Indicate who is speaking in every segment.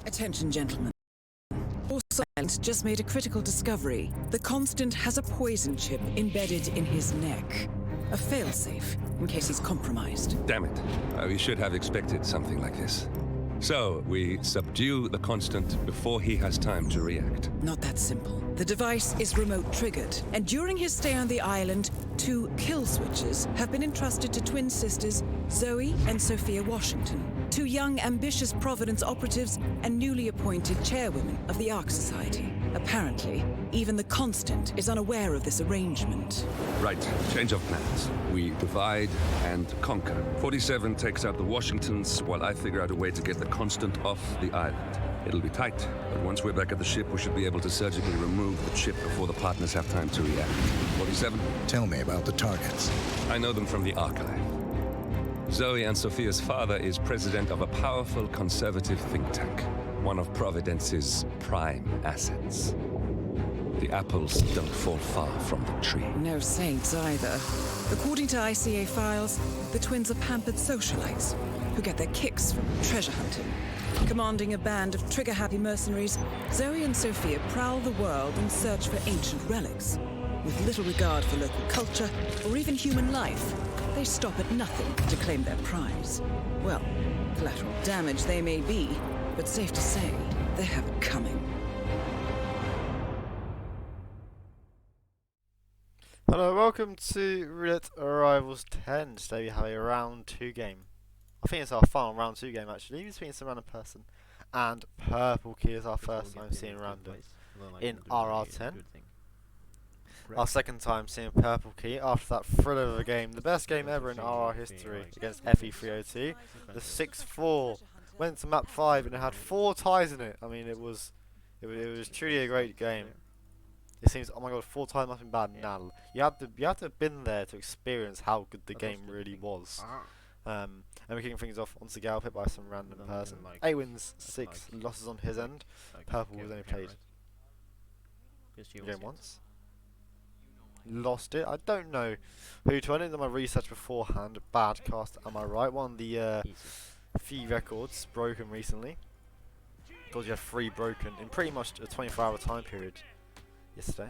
Speaker 1: Attention, gentlemen. Your Silent just made a critical discovery. The Constant has a poison chip embedded in his neck. A failsafe, in case he's compromised.
Speaker 2: Damn it. We should have expected something like this. So, we subdue the Constant before he has time to react.
Speaker 1: Not that simple. The device is remote triggered, and during his stay on the island, 2 kill switches have been entrusted to twin sisters Zoe and Sophia Washington, 2 young, ambitious Providence operatives and newly appointed chairwomen of the Ark Society. Apparently, even the Constant is unaware of this arrangement.
Speaker 2: Right, change of plans. We divide and conquer. 47 takes out the Washingtons, while I figure out a way to get the Constant off the island. It'll be tight, but once we're back at the ship, we should be able to surgically remove the chip before the partners have time to react. 47?
Speaker 3: Tell me about the targets.
Speaker 2: I know them from the archive. Zoe and Sophia's father is president of a powerful conservative think tank, one of Providence's prime assets. The apples don't fall far from the tree.
Speaker 1: No saints either. According to ICA files, the twins are pampered socialites who get their kicks from treasure hunting. Commanding a band of trigger-happy mercenaries, Zoe and Sophia prowl the world in search for ancient relics. With little regard for local culture or even human life, they stop at nothing to claim their prize. Well, collateral damage they may be, but safe to say, they have it coming.
Speaker 4: Hello, welcome to Roulette Arrivals 10. Today we have a round 2 game. I think it's our final round 2 game actually, between some random person and PurpleKey is our first time seeing random in RR10. Our second time seeing PurpleKey after that thriller of a game, the best game ever in RR history against FE302. The 6-4 went to map 5 and it had 4 ties in it. I mean, it was truly a great game. It seems, oh my god, 4 ties nothing bad now. You have to have been there to experience how good the game really was. And we're kicking things off on Seagal, hit by some random person. 8 wins, 6 losses on his end. Purple was only played the game once. Lost it. I don't know who to. I didn't do my research beforehand. Bad cast, am I right? One of the few records broken recently. Because you have 3 broken in pretty much a 24-hour time period yesterday.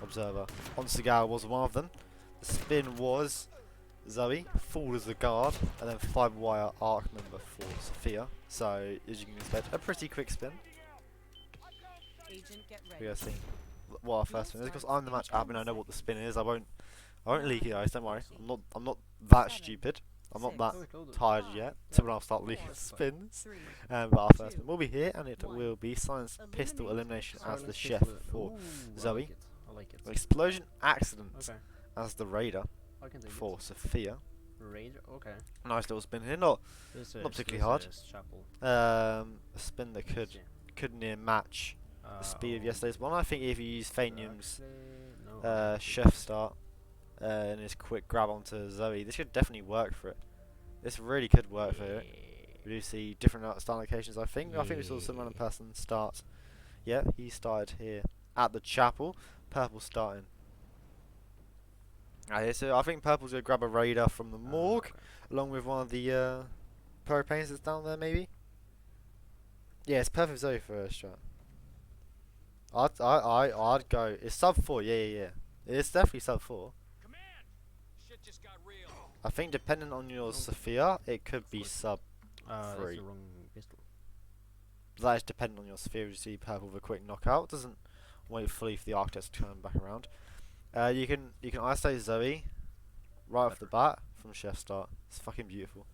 Speaker 4: Observer on Seagal was one of them. The spin was Zoe, full as the guard, and then 5-wire arc member for Sophia. So, as you can expect, a pretty quick spin. We are seeing what our first spin is, because I'm the match admin. I know what the spin is. I won't leak it, guys. Don't worry. I'm not that stupid. I'm not that tired yet. So when I'll start leaking spins. But our first spin will be here, and it will be Science Pistol Elimination as the chef for Zoe. Explosion Accident as the raider for Sophia. Nice little spin here. Not particularly hard. A spin that could near match the speed of yesterday's one. I think if you use Fanium's chef start and his quick grab onto Zoe, this could definitely work for it. This really could work for it. We do see different start locations. I think we saw some random person start. Yeah, he started here at the chapel. Purple starting. So I think Purple's gonna grab a raider from the morgue, along with one of the propanes that's down there, maybe. Yeah, it's perfect Zoe for a shot. I'd go. It's sub 4. Yeah. It's definitely sub 4. I think depending on your Sophia, it could be sub 3. That is dependent on your Sophia. You see Purple with a quick knockout. Doesn't wait fully for the architects to turn back around. You can isolate Zoe right off the bat from chef start. It's fucking beautiful.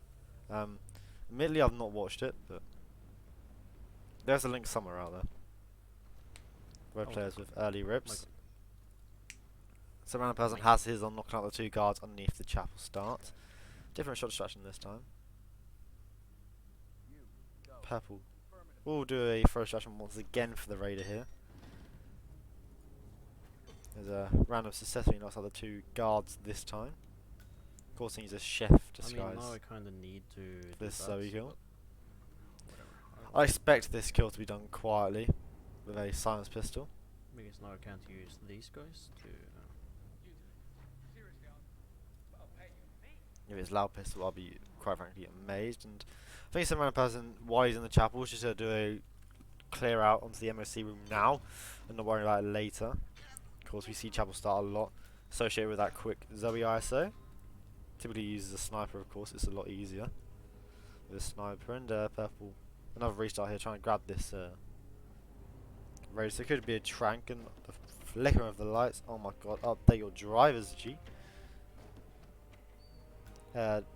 Speaker 4: Admittedly, I've not watched it, but there's a link somewhere out there. Red players with early rips. So random person has his on knocking out the 2 guards underneath the chapel start. Different shot distraction this time. Purple will do a throw distraction once again for the raider here. There's a random successfully knocks out the 2 guards this time. Of course, he's a chef disguise.
Speaker 5: I mean, now I kind of need to
Speaker 4: this Zoe kill. I expect this kill to be done quietly with a silence pistol.
Speaker 5: Because now I can't use these guys to.
Speaker 4: If it's loud pistol, I'll be quite frankly amazed. And think some random person, while he's in the chapel, is just going to do a clear out onto the MOC room now and not worry about it later. Of course, we see chapel start a lot associated with that quick Zoe ISO. Typically uses a sniper, of course, it's a lot easier with a sniper. And purple, another restart here, trying to grab this raid. So it could be a trank and the flicker of the lights. Oh my god, update your drivers, G.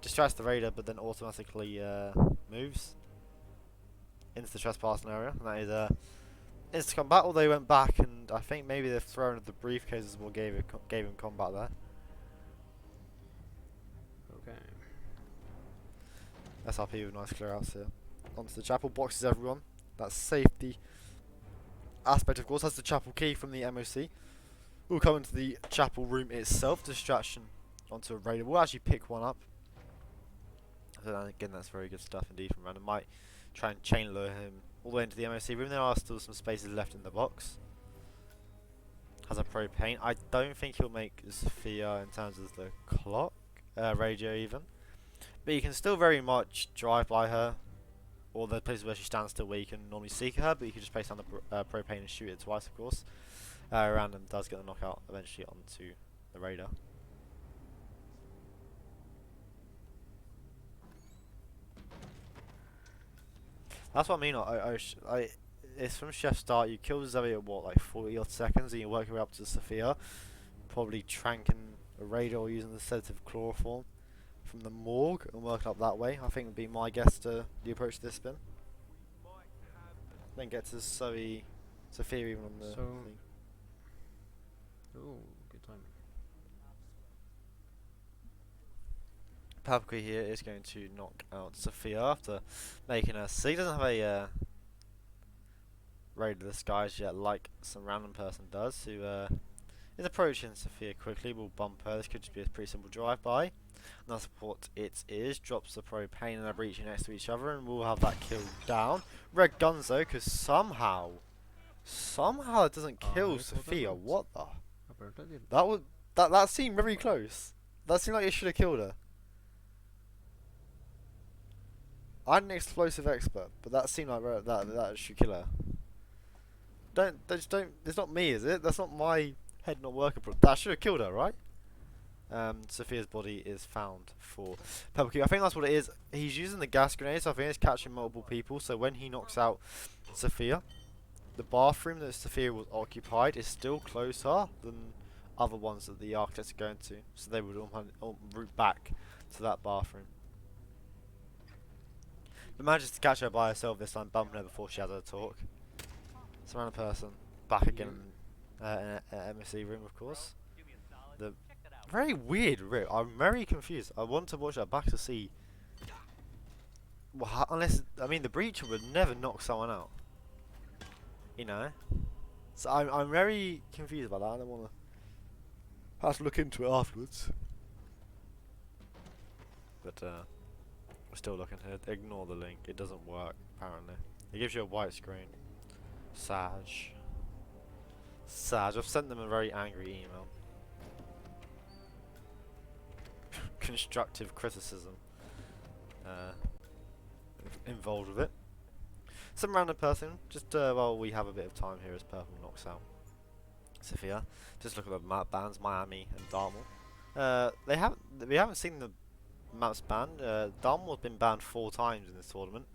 Speaker 4: Distracts the raider, but then automatically moves into the trespassing area, and that is instant combat. Although he went back, and I think maybe the throwing of the briefcases will gave him combat there.
Speaker 5: Okay.
Speaker 4: SRP with nice clear outs here. Onto the chapel, boxes everyone. That's safety aspect, of course. That's the chapel key from the MOC. We'll come into the chapel room itself. Distraction onto a raider. We'll actually pick one up. So again, that's very good stuff indeed from Random. Might try and chain lure him all the way into the MOC room. There are still some spaces left in the box. Has a propane. I don't think he'll make Sophia in terms of the clock, radio even. But you can still very much drive by her, or the places where she stands still where you can normally seek her, but you can just place down the propane and shoot it twice, of course. Random does get the knockout eventually onto the radar. That's what I mean. It's from Chef Start. You kill Zoe at what, like 40 odd seconds, and you work your way up to Sophia, probably tranking a radar using the sedative chloroform from the morgue and working up that way. I think would be my guess to the approach to this spin. Then get to Sophia even on the thing.
Speaker 5: Oh, good timing.
Speaker 4: PurpleKey here is going to knock out Sophia after making her see. Doesn't have a raid of the skies yet, like some random person does, who is approaching Sophia quickly. Will bump her. This could just be a pretty simple drive-by. And that's what it is. Drops the propane and they're breaching next to each other, and we'll have that kill down. Red guns though, because somehow it doesn't kill Sophia. What the? That seemed very close. That seemed like it should have killed her. I'm an explosive expert, but that seemed like that should kill her. Don't. It's not me, is it? That's not my head not working. That should have killed her, right? Sophia's body is found for PurpleKey. I think that's what it is. He's using the gas grenade, so I think it's catching multiple people. So when he knocks out Sophia, the bathroom that Sophia was occupied is still closer than other ones that the architects are going to. So they would all route back to that bathroom. But manages to catch her by herself this time, bumping her before she has her talk. Surround a person. Back again in an MSC room, of course. The very weird room. I'm very confused. I want to watch that back to see. Well, unless, I mean, the breacher would never knock someone out. You know? So I'm very confused about that. I don't want to have to look into it afterwards. But, we're still looking here. Ignore the link. It doesn't work, apparently. It gives you a white screen. Sag. I've sent them a very angry email. Constructive criticism involved with it. Some random person. Just while we have a bit of time here as Purple knocks out Sophia. Just look at the map bans, Miami and Dartmoor. We haven't seen the maps banned. Dartmoor's been banned 4 times in this tournament.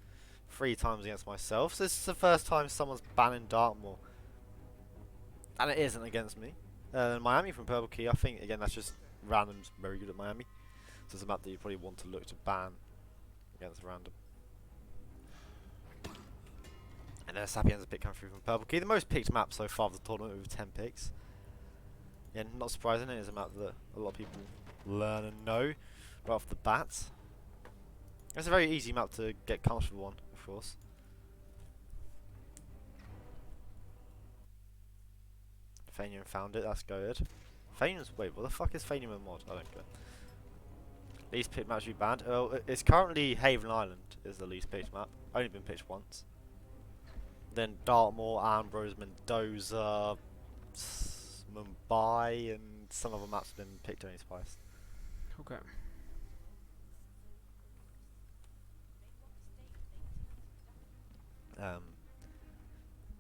Speaker 4: 3 times against myself. So this is the first time someone's banning Dartmoor. And it isn't against me. Miami from PurpleKey, I think, again, that's just random's very good at Miami. So it's a map that you probably want to look to ban against random. And then Sapien's a pick coming through from PurpleKey. The most picked map so far of the tournament with 10 picks. Yeah, not surprising, it is a map that a lot of people learn and know right off the bat. It's a very easy map to get comfortable on, of course. Fanium found it, that's good. Fanium's, wait, what the fuck is Fanium a mod? I don't get it. Least picked map should be banned. Oh, it's currently Haven Island is the least picked map. Only been picked once. Then Dartmoor, Ambrose, Mendoza, Mumbai, and some other maps have been picked only twice.
Speaker 5: Okay.
Speaker 4: But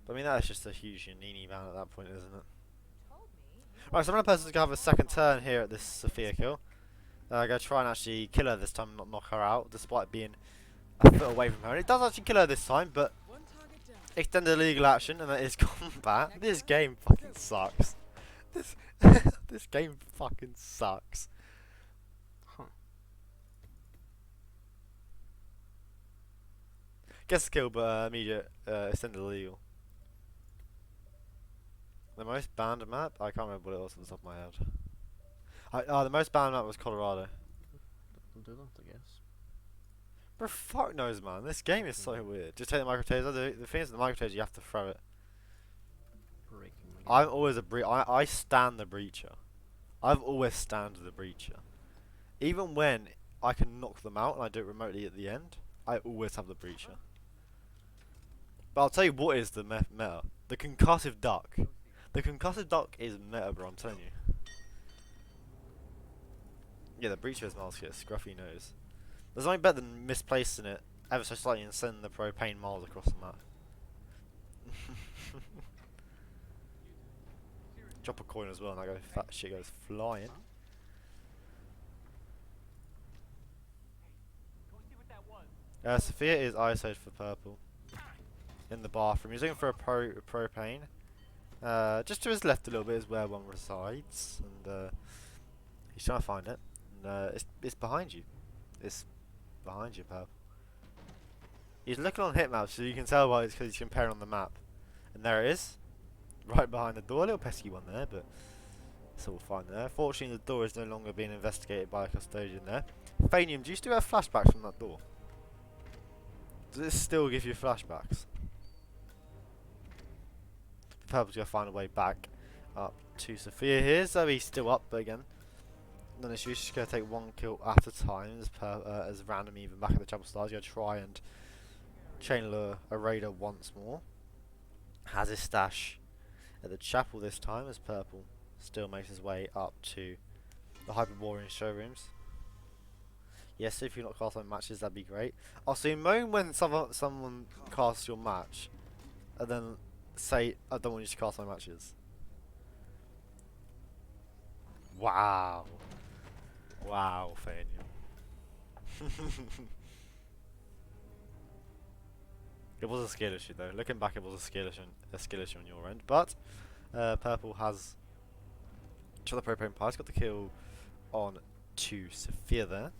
Speaker 4: I mean, that's just a huge Yanini ban at that point, isn't it? Right, so I'm going to have a second turn here at this Sophia kill. I'm going to try and actually kill her this time, not knock her out, despite being a foot away from her. And it does actually kill her this time, but extended illegal action, and that is combat. This game fucking sucks. This this game fucking sucks.
Speaker 5: Huh.
Speaker 4: Gets the kill, but immediate extended illegal. The most banned map? I can't remember what it was off the top of my head. The most banned map was Colorado.
Speaker 5: We'll do that, I guess.
Speaker 4: Bro, fuck knows, man. This game is so weird. Just take the micro taser. The thing is, the micro taser, you have to throw it.
Speaker 5: Breaking my
Speaker 4: I'm always a I stand the breacher. I've always stand the breacher. Even when I can knock them out and I do it remotely at the end, I always have the breacher. But I'll tell you what is the meta. The concussive duck. The concussive duck is meta, bro, I'm telling you. Yeah, the breacher's mask gets a scruffy nose. There's nothing better than misplacing it ever so slightly and sending the propane miles across the map. Drop a coin as well, and that shit goes flying. Sophia is ISO'd for purple. In the bathroom. He's looking for a propane. Just to his left a little bit is where one resides, and he's trying to find it. And it's behind you. It's behind you, pal. He's looking on hitmap, so you can tell why it's because he's comparing on the map. And there it is, right behind the door. A little pesky one there, but it's all fine there. Fortunately, the door is no longer being investigated by a custodian there. Fanium, do you still have flashbacks from that door? Does it still give you flashbacks? Purple's going to find a way back up to Sophia here. Zoe's still up, but again, no issue. She's going to take one kill at a time as random even back at the Chapel Stars. Going to try and chain lure a raider once more. Has his stash at the chapel this time as Purple still makes his way up to the Hyperborean showrooms. Yes, if you're not casting matches, that'd be great. Also, you moan when someone casts your match, and then say, I don't want you to cast my matches. Wow. Wow, Faniel. It was a skill issue though. Looking back, it was a skill issue on your end. But Purple has shot the propane pipe. Got the kill on to Sophia there.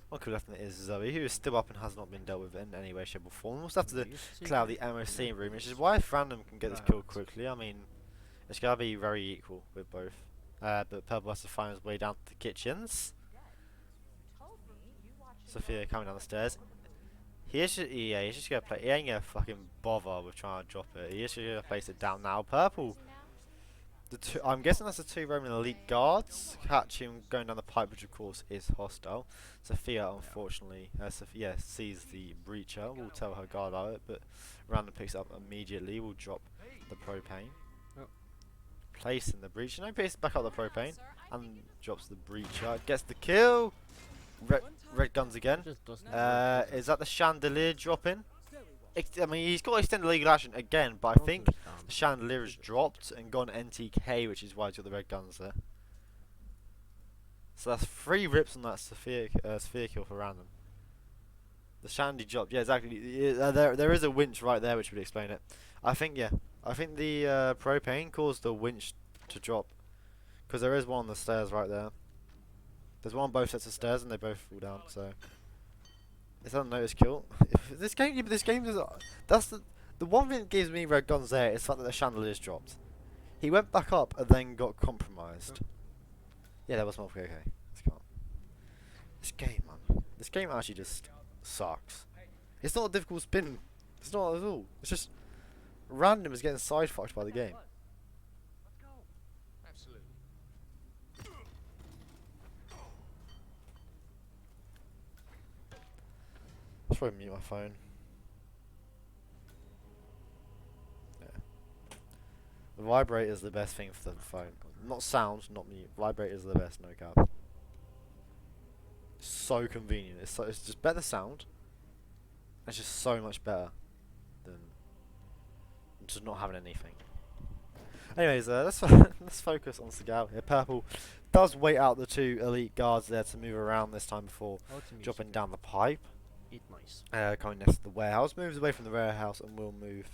Speaker 4: One kill left in it is Zoe, who is still up and has not been dealt with in any way, shape or form. We'll still have to clear out the MOC room, which is why if random can get this kill quickly, I mean, it's going to be very equal with both. But Purple has to find his way down to the kitchens. Sophia coming down the stairs. He's just going to play. He ain't going to fucking bother with trying to drop it. He is just going to place it down now. Purple. I'm guessing that's the two Roman elite guards. Catch him going down the pipe, which of course is hostile. Sophia, unfortunately, Sophia sees the breacher. We'll tell her guard about it, but random picks it up immediately. We'll drop the propane. Placing the breacher. No, picks back up the propane and drops the breacher. Gets the kill. Red guns again. Is that the chandelier dropping? I mean, he's got extended legal action again, but I think the chandelier has dropped and gone NTK, which is why he's got the red guns there. So that's 3 rips on that Sophia kill for random. The shandy dropped. Yeah, exactly. There is a winch right there, which would explain it. I think the propane caused the winch to drop, because there is one on the stairs right there. There's one on both sets of stairs, and they both fall down. So it's an unnoticed kill. This game is. That's the one thing that gives me red guns there is the fact that the chandelier's dropped. He went back up and then got compromised. Yeah, that was multiple. Okay, let's go on. This game, man. This game actually just sucks. It's not a difficult spin. It's not at all. It's just random is getting side fucked by the game. I'll probably mute my phone. Yeah. The vibrate is the best thing for the phone. Not sound, not mute. Vibrate is the best, no cap. So convenient. It's just better sound. It's just so much better. just not having anything. Anyways, let's focus on Segal here. Purple does wait out the 2 elite guards there to move around this time before dropping down the pipe.
Speaker 5: Eat mice.
Speaker 4: Coming next to the warehouse, moves away from the warehouse and will move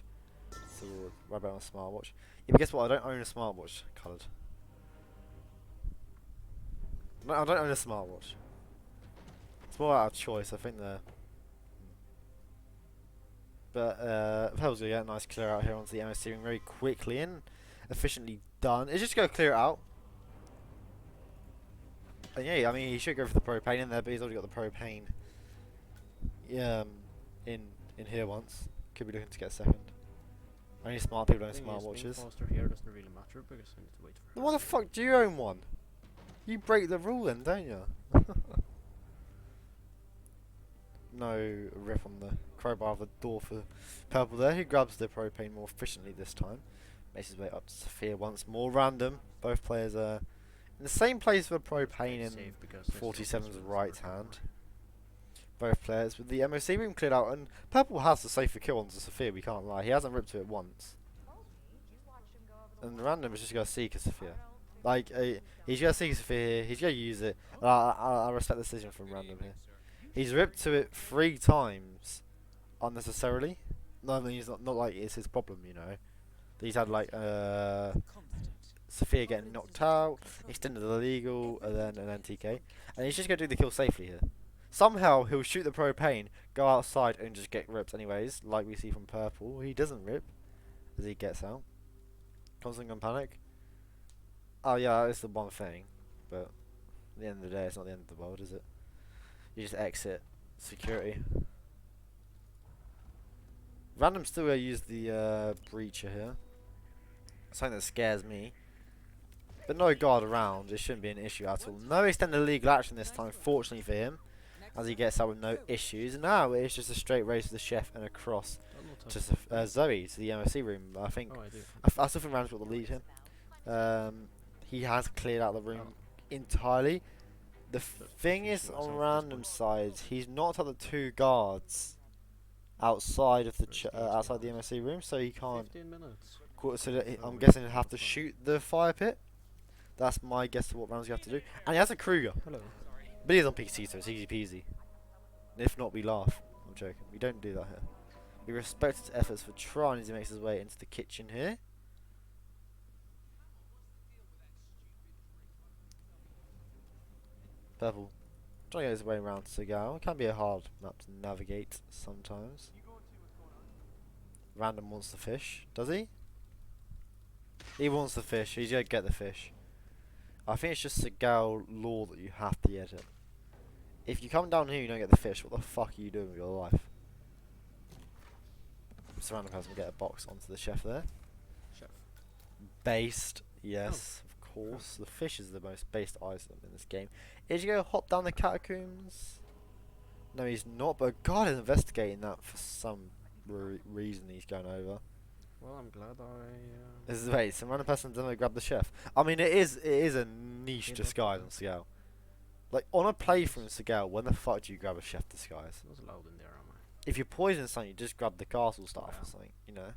Speaker 4: toward right about on a smartwatch. Yeah, but guess what? I don't own a smartwatch. Coloured. No, I don't own a smartwatch. It's more out of choice. I think the. But Purple's gonna get a nice clear out here onto the ammo steering very quickly and efficiently done. It's just gonna clear it out. And yeah, I mean he should go for the propane in there, but he's already got the propane. In here once. Could be looking to get a second. Only smart people own smartwatches.
Speaker 5: Faster here doesn't really matter because I need to wait for.
Speaker 4: Why the fuck do you own one? You break the rule then, don't you? No rip on the crowbar of the door for Purple there. He grabs the propane more efficiently this time. Makes his way up to Sophia once more. Random. Both players are in the same place for propane in 47's right hand. Both players with the MOC room cleared out, and Purple has the safer kill onto Sophia, we can't lie. He hasn't ripped to it once. And Random is just going to seek a Sophia. Like, he's going to seek a Sophia here, he's going to use it. I respect the decision from Random here. He's ripped to it 3 times unnecessarily. No, I mean, he's not like it's his problem, you know. He's had like Sophia getting knocked out, extended illegal, and then an NTK. And he's just going to do the kill safely here. Somehow he'll shoot the propane, go outside and just get ripped anyways, like we see from Purple. He doesn't rip as he gets out. Constant gun panic. Oh yeah, that's the one thing. But at the end of the day, it's not the end of the world, is it? You just exit security. Random still gonna use the breacher here. Something that scares me. But no guard around, it shouldn't be an issue at all. No extended legal action this time, fortunately for him, as he gets out with no issues. Now it's just a straight race to the chef and across to Zoe, to the MOC room. I think I still think Rand's got the lead here. He has cleared out the room entirely. The thing is, on Random's side, he's knocked out the 2 guards outside of the outside the MOC room, so he can't.
Speaker 5: 15 minutes.
Speaker 4: So I'm guessing he'll have to shoot the fire pit. That's my guess of what Ramsey have to do. And he has a Kruger.
Speaker 5: Hello.
Speaker 4: But he's on PC, so it's easy peasy. And if not, we laugh. I'm joking. We don't do that here. We respect his efforts for trying as he makes his way into the kitchen here. Purple. Trying to get his way around Segal. It can be a hard map to navigate sometimes. Random wants the fish. Does he? He wants the fish. He's going to get the fish. I think it's just Segal law that you have to get it. If you come down here and you don't get the fish, what the fuck are you doing with your life? Random person will get a box onto the chef there.
Speaker 5: Chef.
Speaker 4: Based, yes, of course. The fish is the most based item in this game. Is he going to hop down the catacombs? No, he's not, but God is investigating that for some reason he's going over.
Speaker 5: Well, I'm glad I.
Speaker 4: This is wait, some random person doesn't grab the chef. I mean, it is a niche disguise on Segal. Like on a playthrough in Segal, when the fuck do you grab a chef disguise?
Speaker 5: I was allowed in there, am I?
Speaker 4: If you poison something, you just grab the castle staff or something, you know.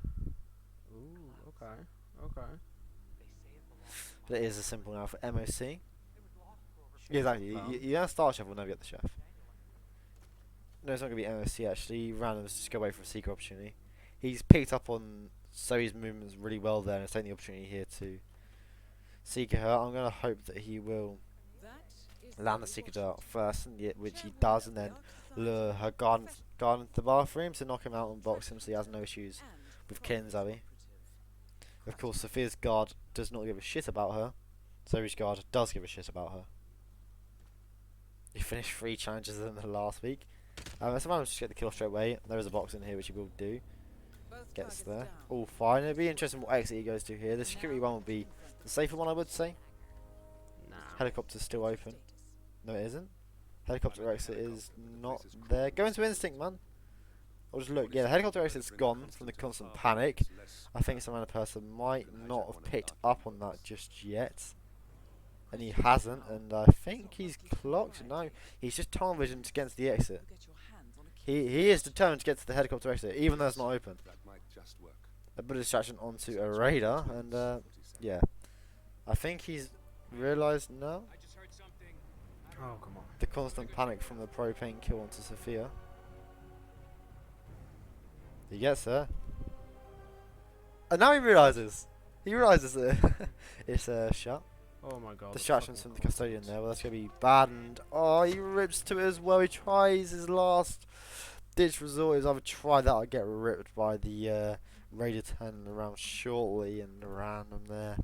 Speaker 5: Ooh, okay, okay.
Speaker 4: But it is a simple now for MOC. Yeah, exactly. You don't start chef, will never get the chef. No, it's not gonna be MOC actually. Random's just go away for a secret opportunity. He's picked up on Zoe's movements really well there and has taken the opportunity here to seek her. I'm gonna hope that he will land the secret dart first, and which he does, and then lure her guard into the bathroom to knock him out and box him so he has no issues with killing Zoe. Of course, Sophia's guard does not give a shit about her. Zoe's guard does give a shit about her. He finished 3 challenges in the last week. So I'll just get the kill straight away. There is a box in here which he will do. Gets there. All fine. It'll be interesting what exit he goes to here. The security one will be the safer one, I would say.
Speaker 5: Nah.
Speaker 4: Helicopter's still open. No, it isn't. Helicopter exit is not there. Go into instinct, man. Or just look. Yeah, the helicopter exit's gone from the constant panic. I think some other person might not have picked up on that just yet. And he hasn't, and I think he's clocked. No, he's just tunnel visioned against the exit. He is determined to get to the helicopter exit, even though it's not open. a bit of distraction onto a raider, and yeah, I think he's realised now
Speaker 5: Oh, come on.
Speaker 4: the constant panic from the propane kill onto Sophia. He gets there, and now he realises. He realises that it's a shot.
Speaker 5: Oh my god.
Speaker 4: Distractions from the custodian there. Well, that's gonna be bad. And oh, he rips to it as well. He tries his last ditch resort. Is either try that or get ripped by the raider turning around shortly and random there.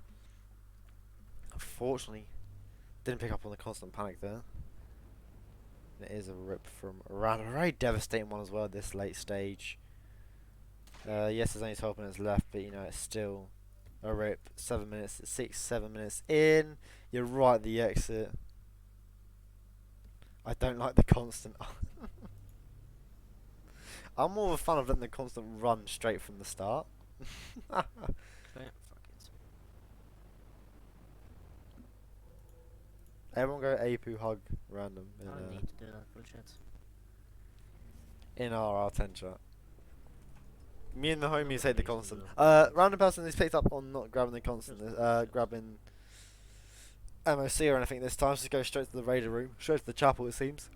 Speaker 4: Unfortunately, didn't pick up on the constant panic there. And it is a rip from random. A very devastating one as well at this late stage. Yes, there's only 12 minutes left, but you know it's still a rip. 7 minutes, 7 minutes in. You're right at the exit. I don't like the constant. I'm more of a fan of letting the constant run straight from the start.
Speaker 5: Damn, fuck it.
Speaker 4: Everyone go Apu hug random
Speaker 5: I don't need to do that bullshit.
Speaker 4: in our R10 chat. Me and the homies hate the constant. Random person who's picked up on not grabbing the constant, grabbing MOC or anything this time, so just go straight to the raider room, straight to the chapel it seems.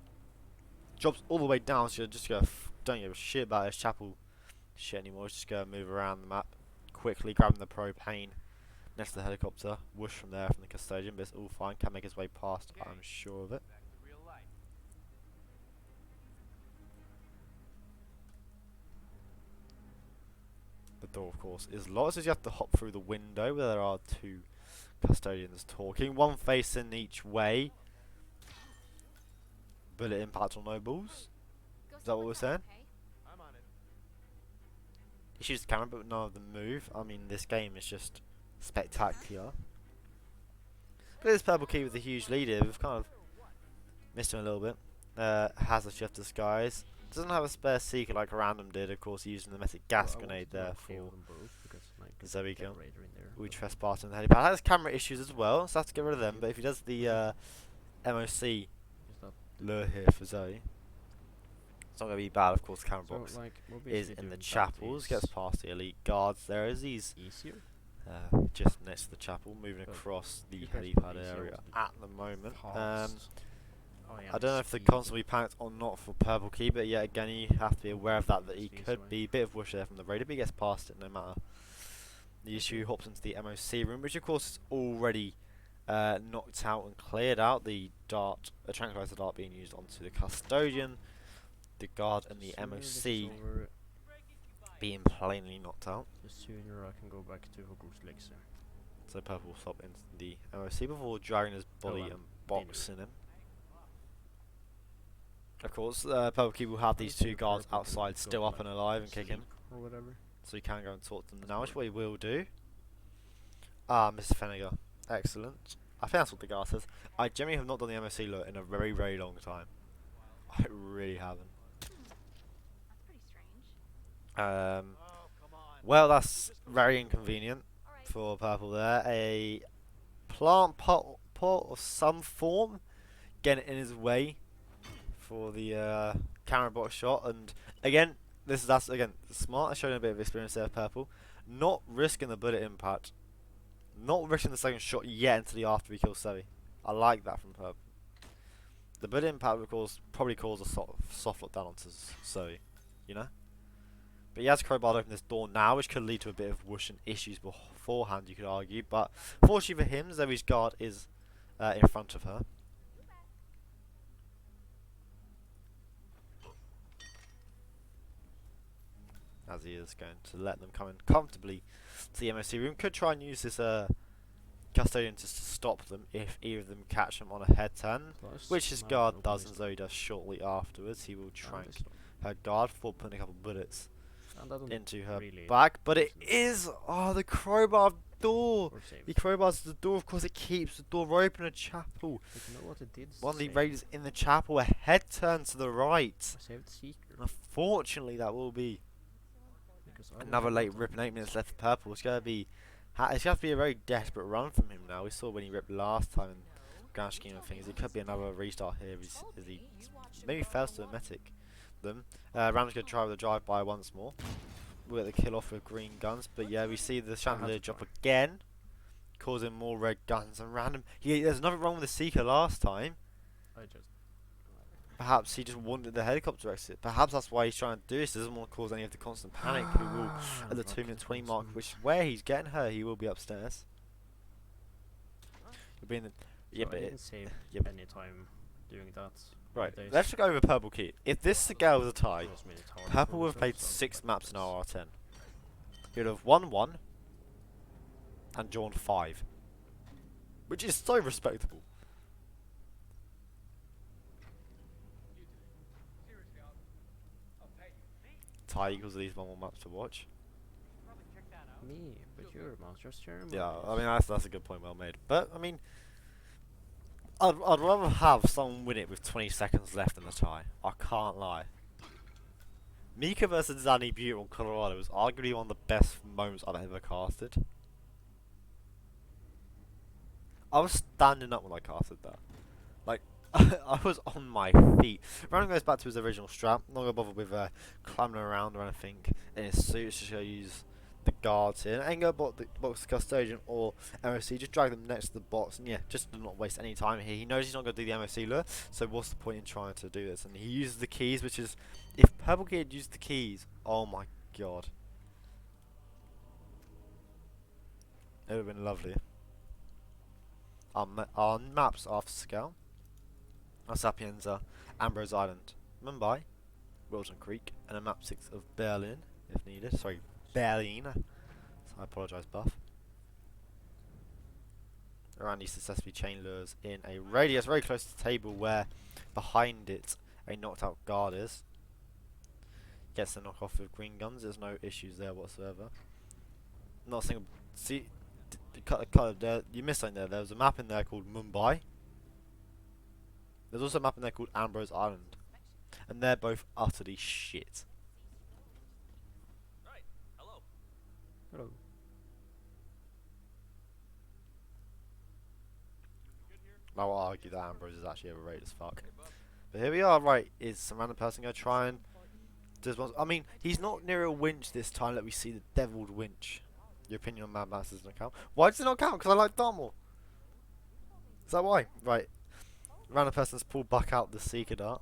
Speaker 4: Drops all the way down, so you just go, don't give a shit about his chapel shit anymore, just go and move around the map, quickly grabbing the propane next to the helicopter, whoosh from there from the custodian, but it's all fine, can make his way past, I'm sure of it. The door, of course, is locked, so you have to hop through the window where there are two custodians talking, one facing each way. Bullet impact on no balls. Is that what we're saying? He shoots the camera, but none of them move. I mean, this game is just spectacular. But this PurpleKey with a huge lead here. We've kind of missed him a little bit. Has a shift disguise. Doesn't have a spare seeker like Random did, of course, using the metic gas grenade there for Zoe kill. We trespass in the helipad. Has camera issues as well, so have to get rid of them. But if he does the MOC lure here for Zoe, it's not going to be bad. Of course, the camera box is in the chapels. Gets past the elite guards there as he's just next to the chapel, moving across the helipad area at the moment. I don't know if the console will be panicked or not for PurpleKey, but yeah, again, you have to be aware of that he could be a bit of whoosh there from the raider, but he gets past it no matter. The issue hops into the MOC room, which of course is already knocked out and cleared out. The dart, a tranquilizer dart being used onto the custodian, the guard and the MOC being plainly knocked out.
Speaker 5: The sooner I can go back to Hogwarts Legacy.
Speaker 4: So Purple will stop into the MOC before dragging his body and boxing him. Of course, PurpleKey will have these two guards outside still up and alive and kick him.
Speaker 5: Or whatever.
Speaker 4: So you can go and talk to them now, which we will do. Ah, Mr. Feniger. Excellent. I think that's what the guard says. I generally have not done the MOC look in a very, very long time. I really haven't. Well, that's very inconvenient for Purple there. A plant pot of some form getting in his way for the camera box shot, and again, that's again smart. Showing a bit of experience there, Purple, not risking the bullet impact, not risking the second shot yet until the after he kills Zoe. I like that from Purple. The bullet impact, of course, probably cause a sort of soft lockdown onto Zoe, you know. But he has crowbar to open this door now, which could lead to a bit of whoosh and issues beforehand, you could argue. But fortunately for him, Zoe's guard is in front of her. As he is going to let them come in comfortably to the MOC room. Could try and use this custodian just to stop them if either of them catch him on a head turn, which his guard does, and Zoe does shortly afterwards. He will trank her guard before putting a couple of bullets into her back. But it is the crowbar door. The crowbar's the door. Of course, it keeps the door open. A chapel. One of the raiders in the chapel. A head turn to the right. Unfortunately, that will be another late rip, and 8 minutes left for Purple. It's going to be, it's going to be a very desperate run from him now. We saw when he ripped last time in the grand scheme of things. It could be another restart here as he maybe fails to metic them. Ram's going to try with a drive-by once more. we'll get the kill off with green guns. But yeah, we see the chandelier drop again, causing more red guns and random. There's nothing wrong with the Seeker last time.
Speaker 5: I just.
Speaker 4: Perhaps he just wanted the helicopter exit. Perhaps that's why he's trying to do this. He doesn't want to cause any of the constant panic. He will at the 2-minute 20 mark, which is where he's getting her. He will be upstairs. He'll be in the, yeah,
Speaker 5: So
Speaker 4: but
Speaker 5: I
Speaker 4: it,
Speaker 5: didn't save
Speaker 4: yeah,
Speaker 5: any time doing that.
Speaker 4: right.
Speaker 5: Days.
Speaker 4: Let's go over PurpleKey. If this Seagal was a tie,
Speaker 5: It was made it hard
Speaker 4: Purple
Speaker 5: for
Speaker 4: would have played
Speaker 5: himself, so
Speaker 4: 6
Speaker 5: like
Speaker 4: maps in
Speaker 5: this.
Speaker 4: RR10. He would have won 1 and drawn 5, which is so respectable. Tie equals at least 1 more maps to watch.
Speaker 5: Me, but you're a monster ceremony.
Speaker 4: Yeah, I mean that's a good point, well made. But I mean, I'd rather have someone win it with 20 seconds left in the tie. I can't lie. Mika versus Zanny Butte on Colorado was arguably one of the best moments I've ever casted. I was standing up when I casted that. Like, I was on my feet. Round goes back to his original strat. Not gonna bother with climbing around or anything in his suit. Just gonna use the guards here. Ain't gonna box the custodian or MOC. Just drag them next to the box, and yeah, just do not waste any time here. He knows he's not gonna do the MOC lure, so what's the point in trying to do this? And he uses the keys, which is, if PurpleKey had used the keys, oh my god, it would have been lovely. Our maps are for scale. Our Sapienza, Ambrose Island, Mumbai, Wilton Creek, and a map 6 of Berlin, if needed. Sorry, Berlin. So I apologise, Buff. Around these successfully chain lures in a radius very close to the table where behind it a knocked out guard is. Gets the knock off with green guns, there's no issues there whatsoever. Not a single. See, there, you missed something there. There was a map in there called Mumbai. There's also a map in there called Ambrose Island. And they're both utterly shit.
Speaker 5: Hello.
Speaker 4: I will argue that Ambrose is actually overrated as fuck. But here we are, right, is some random person going to try and... I mean, he's not near a winch this time. Let me see the deviled winch. Your opinion on Mad Max doesn't count. Why does it not count? Because I like Dartmoor. Is that why? Right. Random person's pulled back out the Seeker Dart.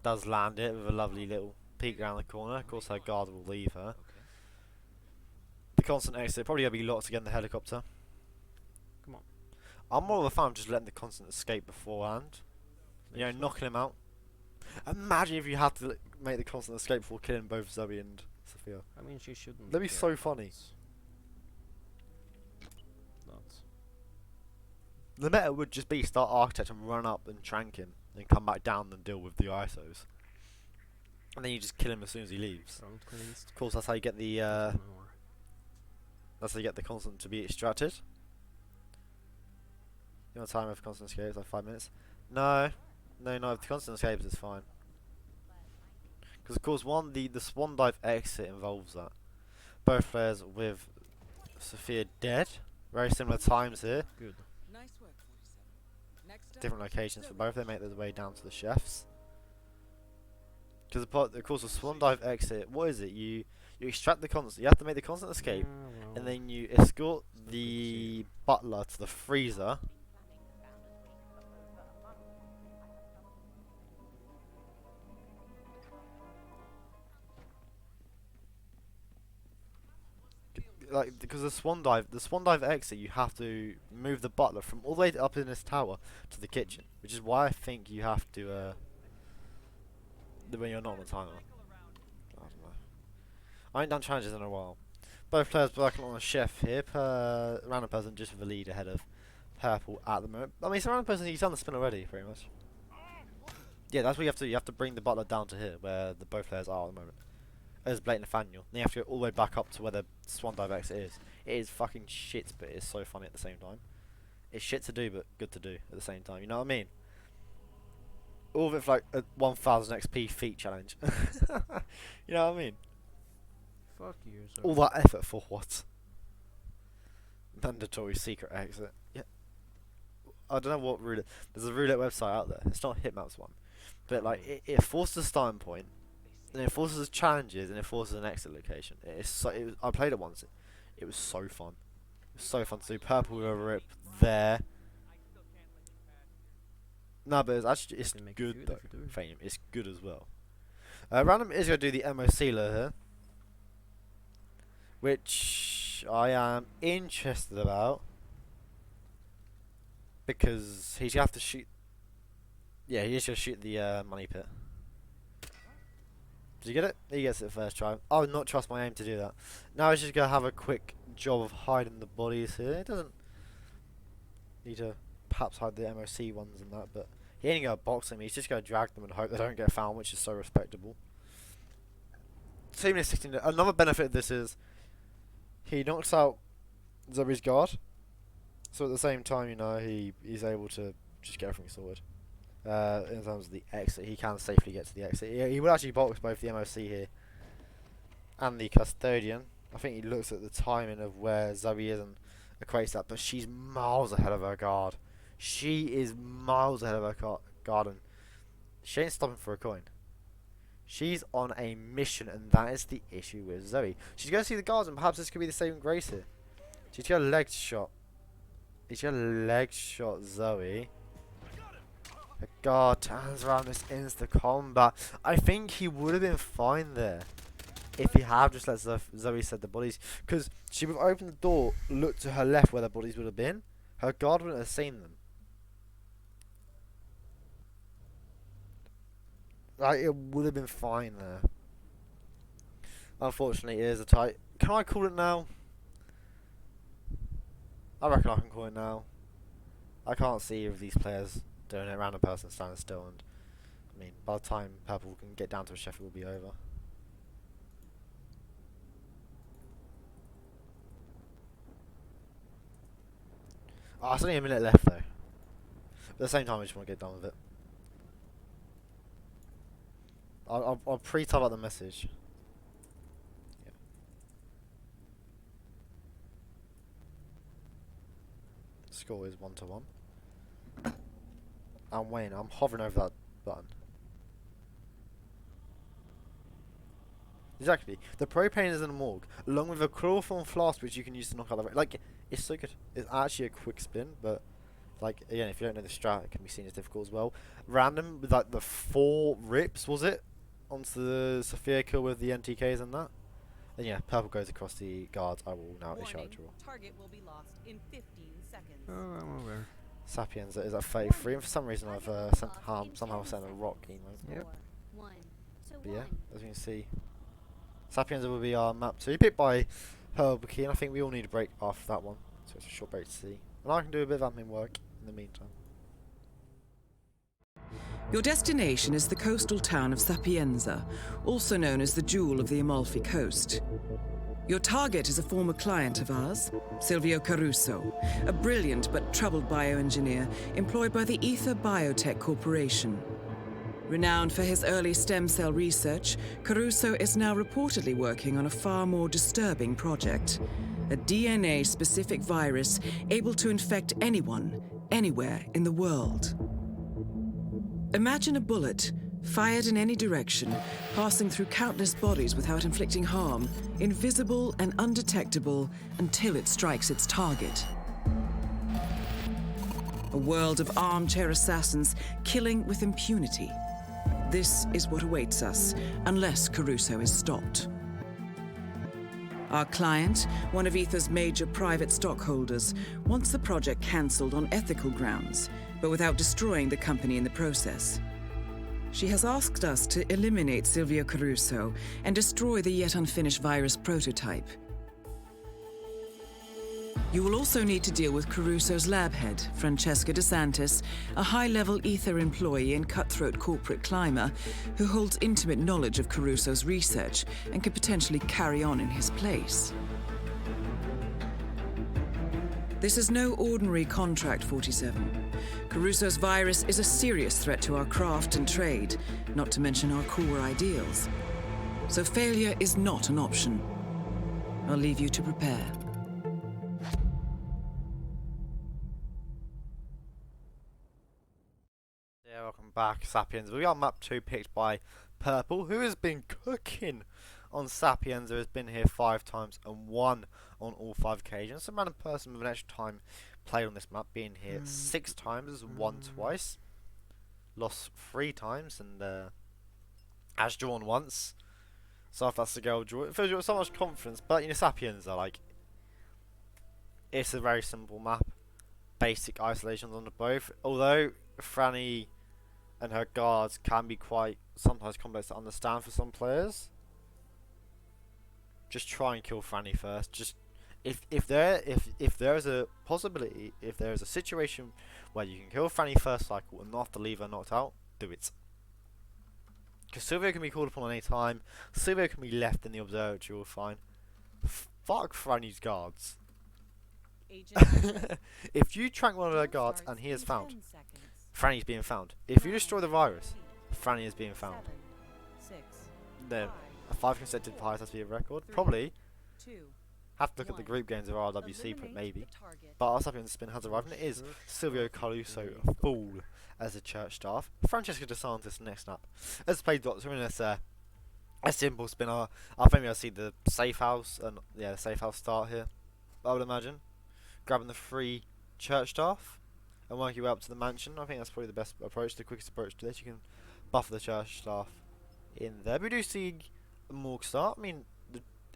Speaker 4: Does land it with a lovely little peek around the corner. Of course her guard will leave her. The constant exit, probably going to be locked again, the helicopter.
Speaker 5: Come on.
Speaker 4: I'm more of a fan of just letting the constant escape beforehand. You know, knocking him out. Imagine if you had to make the constant escape before killing both Zoe and Sophia.
Speaker 5: I mean, she shouldn't.
Speaker 4: That'd be
Speaker 5: care
Speaker 4: so
Speaker 5: about
Speaker 4: funny.
Speaker 5: That.
Speaker 4: The meta would just be start Architect and run up and trank him, then come back down and deal with the ISOs. And then you just kill him as soon as he leaves.
Speaker 5: Front cleansed.
Speaker 4: Of course, that's how you get the
Speaker 5: More.
Speaker 4: that's how you get the constant to be extracted. You want time for constant escapes, like 5 minutes? No. No, if the constant escapes is fine. Because of course the swan dive exit involves that. Both players with Sophia dead. Very similar times here.
Speaker 5: Good.
Speaker 1: Nice work, 47. Next up,
Speaker 4: Different locations for both. They make their way down to the chefs. Because of course the swan dive exit, what is it? You extract the constant. You have to make the constant escape, and then you escort the butler to the freezer. Like, because the swan dive exit, you have to move the butler from all the way up in this tower to the kitchen, which is why I think you have to when you're not on the timer. I don't know. I ain't done challenges in a while. Both players working on a chef here. Random person just with the lead ahead of Purple at the moment. I mean, it's a random person. He's done the spin already, pretty much. Yeah, that's what you have to do. You have to bring the butler down to here, where the both players are at the moment. As Blake Nathaniel. Then you have to go all the way back up to where the swan dive exit is. It is fucking shit, but it's so funny at the same time. It's shit to do, but good to do at the same time. You know what I mean? All of it for like a 1000 XP feat challenge. You know what I mean?
Speaker 5: Fuck you. So
Speaker 4: All that effort for what? Mandatory secret exit. Yeah. I don't know what roulette. There's a roulette website out there. It's not Hitmaps one. but like it forces a starting point, and it forces challenges, and it forces an exit location. I played it once. It was so fun. It was so fun to do purple with a rip there. No, but it's good though. Fame, it's good as well. Random is going to do the MO sealer here, which I am interested about because he's going to have to shoot. Yeah, he's going to shoot the money pit. Did you get it? He gets it first try. I would not trust my aim to do that. Now he's just going to have a quick job of hiding the bodies here. It doesn't need to perhaps hide the MOC ones and that, but he ain't going to box them. He's just going to drag them and hope they don't get found, which is so respectable. 2 minutes 16. Another benefit of this is he knocks out Zoe's guard, so at the same time, you know, he's able to just get everything sorted. In terms of the exit, he can safely get to the exit. He would actually box both the MOC here and the custodian. I think he looks at the timing of where Zoe is and equates that, but she's miles ahead of her guard. She is miles ahead of her guard, and she ain't stopping for a coin. She's on a mission, and that is the issue with Zoe. She's going to see the guards, and perhaps this could be the saving grace here. She's got a leg shot. She's got a leg shot, Zoe. The guard turns around this insta combat. I think he would have been fine there if he had just let Zoe set the bodies, because she would have opened the door, looked to her left where the bodies would have been. Her guard wouldn't have seen them. Like, it would have been fine there. Unfortunately, it is a tight. Can I call it now? I reckon I can call it now. I can't see if these players doing it around a person standing still, and I mean, by the time Purple can get down to a chef, it will be over. Oh, it's only a minute left though. But at the same time, I just want to get done with it. I'll pre-type out the message. Yeah. Score is 1-1. I'm waiting. I'm hovering over that button. Exactly. The propane is in the morgue, along with a chloroform flask which you can use to knock out the... Like, it's so good. It's actually a quick spin, but... Like, again, if you don't know the strat, it can be seen as difficult as well. Random, with like the 4 rips, was it? Onto the Sophia kill with the NTKs and that. And yeah, Purple goes across the guards. I will now issue a draw.
Speaker 6: Target will be lost in 15 seconds.
Speaker 5: Oh, I'm aware.
Speaker 4: Sapiens is at 33, and for some reason I've somehow sent a rock emote.
Speaker 5: Yep.
Speaker 4: But yeah, as you can see, Sapiens will be our map 2, picked by PurpleKey, and I think we all need a break after that one. So it's a short break to see. And I can do a bit of admin work in the meantime.
Speaker 1: Your destination is the coastal town of Sapienza, also known as the Jewel of the Amalfi Coast. Your target is a former client of ours, Silvio Caruso, a brilliant but troubled bioengineer employed by the Ether Biotech Corporation. Renowned for his early stem cell research, Caruso is now reportedly working on a far more disturbing project, a DNA-specific virus able to infect anyone, anywhere in the world. Imagine a bullet, fired in any direction, passing through countless bodies without inflicting harm, invisible and undetectable until it strikes its target. A world of armchair assassins killing with impunity. This is what awaits us, unless Caruso is stopped. Our client, one of Ether's major private stockholders, wants the project cancelled on ethical grounds, but without destroying the company in the process. She has asked us to eliminate Silvio Caruso and destroy the yet unfinished virus prototype. You will also need to deal with Caruso's lab head, Francesca DeSantis, a high-level Ether employee and cutthroat corporate climber who holds intimate knowledge of Caruso's research and could potentially carry on in his place. This is no ordinary contract, 47. Caruso's virus is a serious threat to our craft and trade, not to mention our core ideals. So failure is not an option. I'll leave you to prepare.
Speaker 4: Yeah, welcome back, Sapiens. We got map 2 picked by Purple, who has been cooking on Sapiens. Who has been here 5 times and won on all 5 occasions. Some random person with an extra time played on this map, being here 6 times, won twice, lost 3 times, and has drawn once. So if that's the girl draw, it fills you with so much confidence. But you know, Sapiens are like, it's a very simple map, basic isolations on the both. Although Franny and her guards can be quite sometimes complex to understand for some players. Just try and kill Franny first. Just if there is a possibility, if there is a situation where you can kill Franny first cycle and not have to leave her knocked out, do it. Because Silvio can be called upon any time. Silvio can be left in the observatory all fine. Fuck Franny's guards. If you trank one of her guards and he is found, Franny's being found. If you destroy the virus, Franny is being found. Then a 5 consecutive pies has to be a record. Probably have to look at the group games of RWC, but maybe. But our Sapiens spin has arrived, and it is Silvio Caruso, a fool, as a church staff. Francesco De Santis next up. Let's play Doctor in this a simple spin. I think we'll see the safe house, and yeah, the safe house start here, I would imagine. Grabbing the 3 church staff and work your way up to the mansion. I think that's probably the best approach, the quickest approach to this. You can buff the church staff in there. We do see a morgue start. I mean,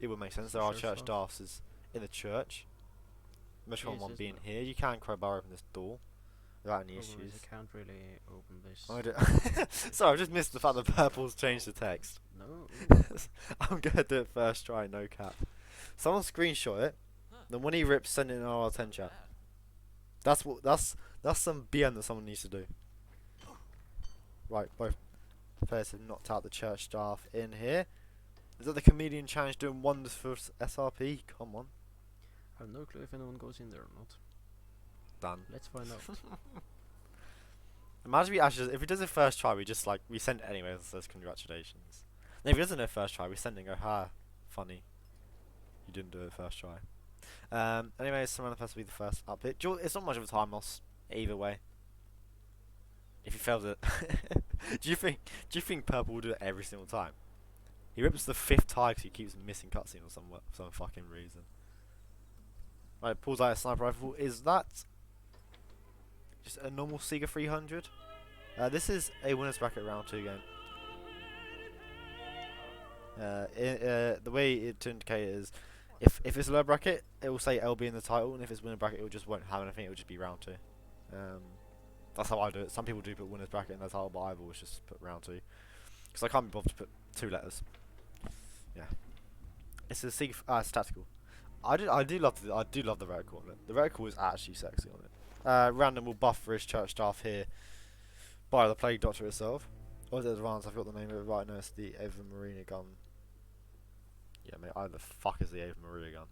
Speaker 4: it would make sense. There are church staffs in the church. Much one being here. You can crowbar open this door without any issues.
Speaker 5: I can't really open this.
Speaker 4: Sorry, I just missed the fact that Purple's changed the text.
Speaker 5: No.
Speaker 4: I'm gonna do it first try, no cap. Someone screenshot it. Then when he rips, send it in our 10 chat. That's some BM that someone needs to do. Right, both players have knocked out the church staff in here. Is that the comedian challenge doing wonders for SRP? Come on.
Speaker 5: I have no clue if anyone goes in there or not.
Speaker 4: Done.
Speaker 5: Let's find out.
Speaker 4: Imagine we actually, if he does it first try, we send it anyway and says congratulations. And if he doesn't do it first try, we send it and go, ha, funny. You didn't do it first try. Anyway, someone has to be the first up hit. It's not much of a time loss either way. If he fails it, do you think Purple will do it every single time? He rips the 5th tie because he keeps missing cutscene or for some fucking reason. Right, pulls out a sniper rifle. Is that just a normal Sega 300? This is a winners bracket round 2 game. The way to indicate it is, if it's a low bracket, it will say LB in the title, and if it's winner bracket, it just won't have anything. It will just be round 2. That's how I do it. Some people do put winners bracket in their title, but I've always just put round 2 because I can't be bothered to put 2 letters. Yeah, it's a it's tactical. I do love the reticle on it. The reticle is actually sexy on it. Random will buff for his church staff here by the Plague Doctor itself. Or is it Advanced? I forgot the name of it right now. It's the Ava Marina gun. Yeah, mate, the fuck is the Ava Marina gun?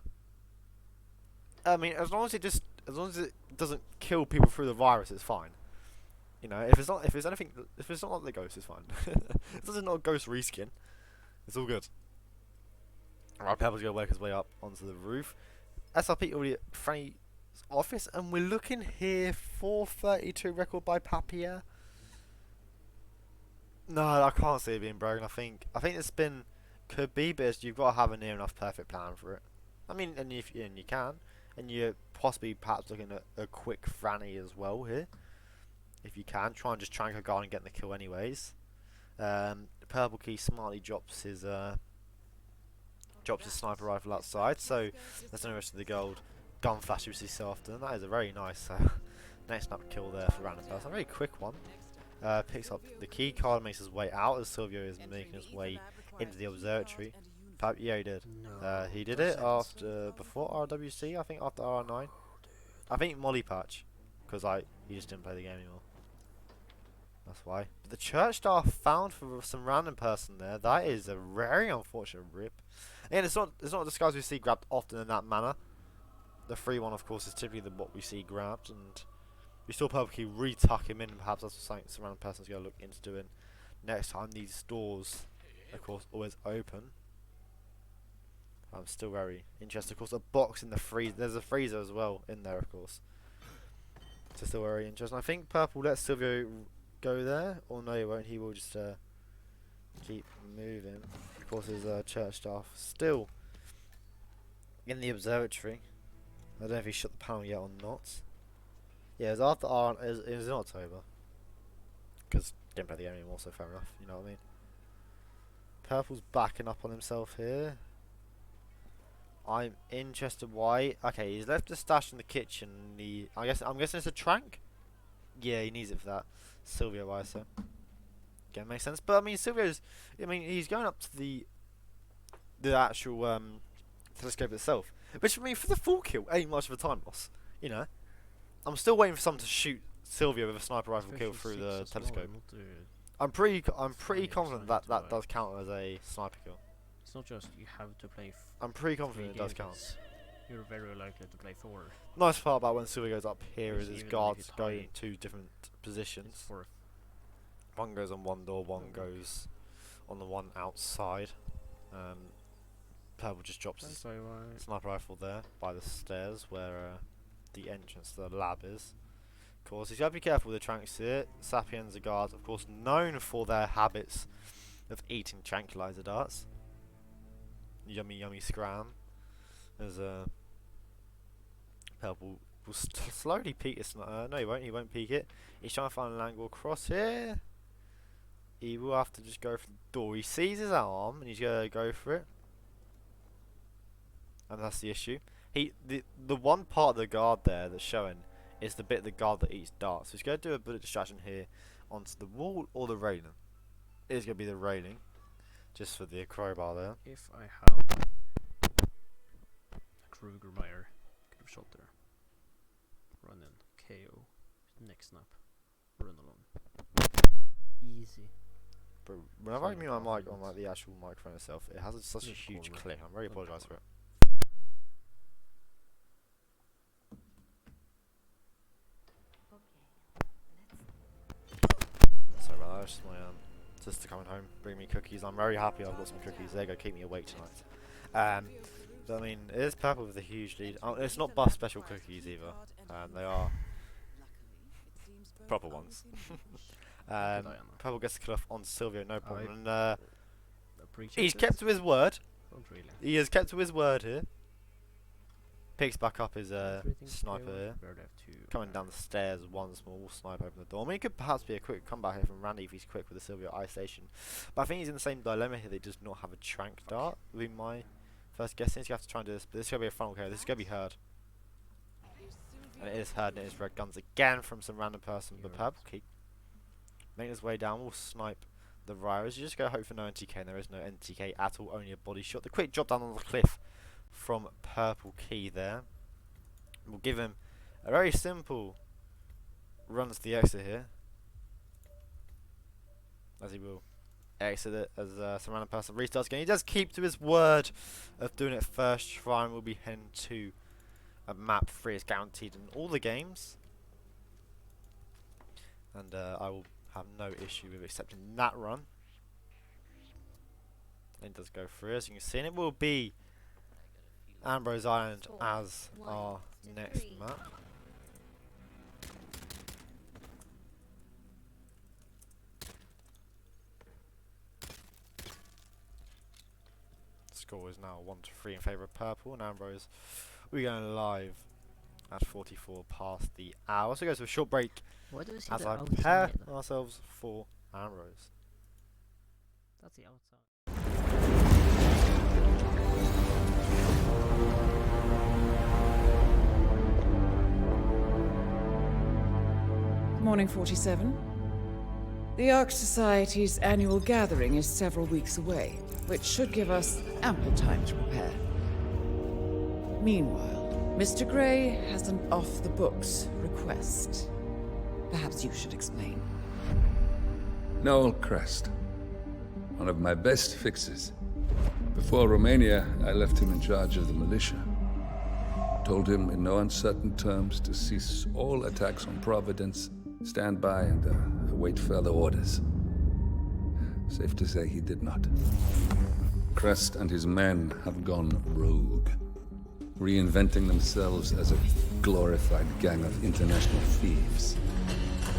Speaker 4: I mean, as long as it doesn't kill people through the virus, it's fine. You know, if it's not like the Ghost, it's fine. It doesn't not a Ghost reskin. It's all good. Alright, Pebbles gonna work his way up onto the roof. SRP already at Franny's office, and we're looking here for 32 record by Papier. No, I can't see it being broken. I think the spin could be, but you've got to have a near enough perfect plan for it. I mean, and you can, and you're possibly perhaps looking at a quick Franny as well here. If you can, try and just trank a guard and get the kill anyways. PurpleKey smartly drops his sniper rifle outside, so there's no rest of the gold. Gun flash we see so often. That is a very nice next up kill there for random person. A very quick one. Picks up the key card, makes his way out as Silvio is making his way into the observatory. Yeah, he did. He did it before RWC, I think after R9. I think Molly Patch, because he just didn't play the game anymore. That's why. But the church staff found for some random person there. That is a very unfortunate rip. And it's not a disguise we see grabbed often in that manner. The free one, of course, is typically what we see grabbed, and we saw PurpleKey re-tuck him in. Perhaps that's something some random person's going to look into doing next time. These doors, of course, always open. I'm still very interested. Of course, a box in the freezer. There's a freezer as well in there, of course. So still very interesting. I think Purple lets Silvio go there, or no, he won't. He will just keep moving. Of course, his church staff still in the observatory. I don't know if he shut the panel yet or not. Yeah, it was after it was in October. Because didn't play the game anymore, so fair enough. You know what I mean? Purple's backing up on himself here. I'm interested why. Okay, he's left the stash in the kitchen. I'm guessing it's a trank. Yeah, he needs it for that. Silvio, why so? Again, makes sense. But I mean, he's going up to the actual telescope itself, which I mean, for the full kill, ain't much of a time loss. You know, I'm still waiting for someone to shoot Silvio with a sniper rifle kill through the telescope. I'm pretty confident that does count as a sniper kill.
Speaker 5: It's not just you have to play.
Speaker 4: I'm pretty confident it does count.
Speaker 5: You're very likely to play 4.
Speaker 4: Nice part about when Silvio goes up here is his guards go in 2 different positions. One goes on one door, one goes on the one outside. Purple just drops his sniper rifle there by the stairs where the entrance to the lab is. Of course, he's got to be careful with the tranks here. Sapiens, the guards, of course, known for their habits of eating tranquilizer darts. Yummy, yummy scram. As Purple will slowly peek his no, he won't. He won't peek it. He's trying to find an angle across here. He will have to just go for the door. He sees his arm and he's gonna go for it, and that's the issue. The one part of the guard there that's showing is the bit of the guard that eats darts. So he's gonna do a bullet distraction here onto the wall or the railing. It is gonna be the railing, just for the crowbar there.
Speaker 5: If I have Krugermeyer, could have shot there. Run in, KO, next snap, run along. Easy.
Speaker 4: But whenever I mute my mic on like the actual microphone itself, it has such a huge click. I'm very apologise for it. Sorry about that. It's just my sister coming home, bring me cookies. I'm very happy I've got some cookies. They're gonna keep me awake tonight. But I mean, it is Purple with a huge lead. It's not buff special cookies either. They are proper ones. Purple gets the kill off on Silvio, no problem. And he's kept to his word. He has kept to his word here. Picks back up his sniper here. Coming down the stairs once more, will snipe open the door. I mean, it could perhaps be a quick comeback here from Randy if he's quick with the Silvio eye station. But I think he's in the same dilemma here. They does not have a trank dart. Would be my first guessing. He's going to have to try and do this. But this is going to be a funnel KO. This is going to be heard. And it is heard, and it is red guns again from some random person. But PurpleKey making his way down, will snipe the Ryers. You just go hope for no NTK, and there is no NTK at all, only a body shot. The quick drop down on the cliff from PurpleKey there will give him a very simple run to the exit here, as he will exit it as some random person restarts again. He does keep to his word of doing it first try, and will be heading to a map 3 is guaranteed in all the games, and I will have no issue with accepting that run. And it does go through, as you can see, and it will be Ambrose Island as our next map. Score is now 1-3 in favour of Purple, and Ambrose we're going live at 44 past the hour. So it goes to a short break as I prepare ourselves for Ambrose.
Speaker 5: That's the outside.
Speaker 1: Morning 47. The Ark Society's annual gathering is several weeks away, which should give us ample time to prepare. Meanwhile, Mr. Gray has an off-the-books request. Perhaps you should explain.
Speaker 2: Noel Crest. One of my best fixes. Before Romania, I left him in charge of the militia. Told him in no uncertain terms to cease all attacks on Providence, stand by and await further orders. Safe to say he did not. Crest and his men have gone rogue, reinventing themselves as a glorified gang of international thieves.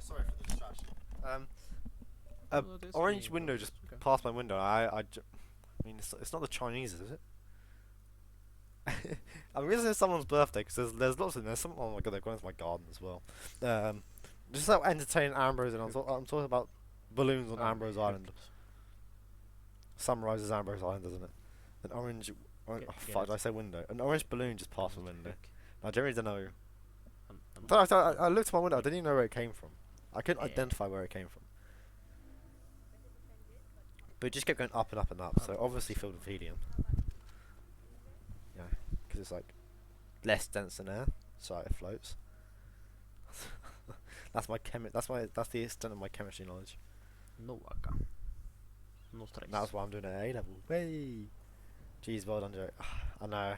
Speaker 4: sorry for the distraction. A
Speaker 5: Well, it is
Speaker 4: orange
Speaker 5: me,
Speaker 4: window
Speaker 5: but
Speaker 4: just
Speaker 5: okay.
Speaker 4: passed my window. I mean, it's not the Chinese, is it? I'm guessing it's someone's birthday because there's lots of them. There's some. Oh my god, they're going into my garden as well. Just so entertaining Ambrose, and I'm talking about balloons on Ambrose Island. Summarizes Ambrose Island, doesn't it? An orange.
Speaker 5: Get
Speaker 4: Fuck!
Speaker 5: it.
Speaker 4: Did I say window? An orange balloon just passed my window.
Speaker 5: Hook.
Speaker 4: I generally don't know.
Speaker 5: I'm
Speaker 4: I looked at my window. I didn't even know where it came from. I couldn't
Speaker 5: Yeah.
Speaker 4: identify where it came from. But it just kept going up and up and up. So obviously filled with helium. Yeah, because it's like less dense than air, so it floats. That's the extent of my chemistry knowledge.
Speaker 5: No waka. No stress.
Speaker 4: That's why I'm doing it at A level. Way. Jeez, well done, Joe. I know.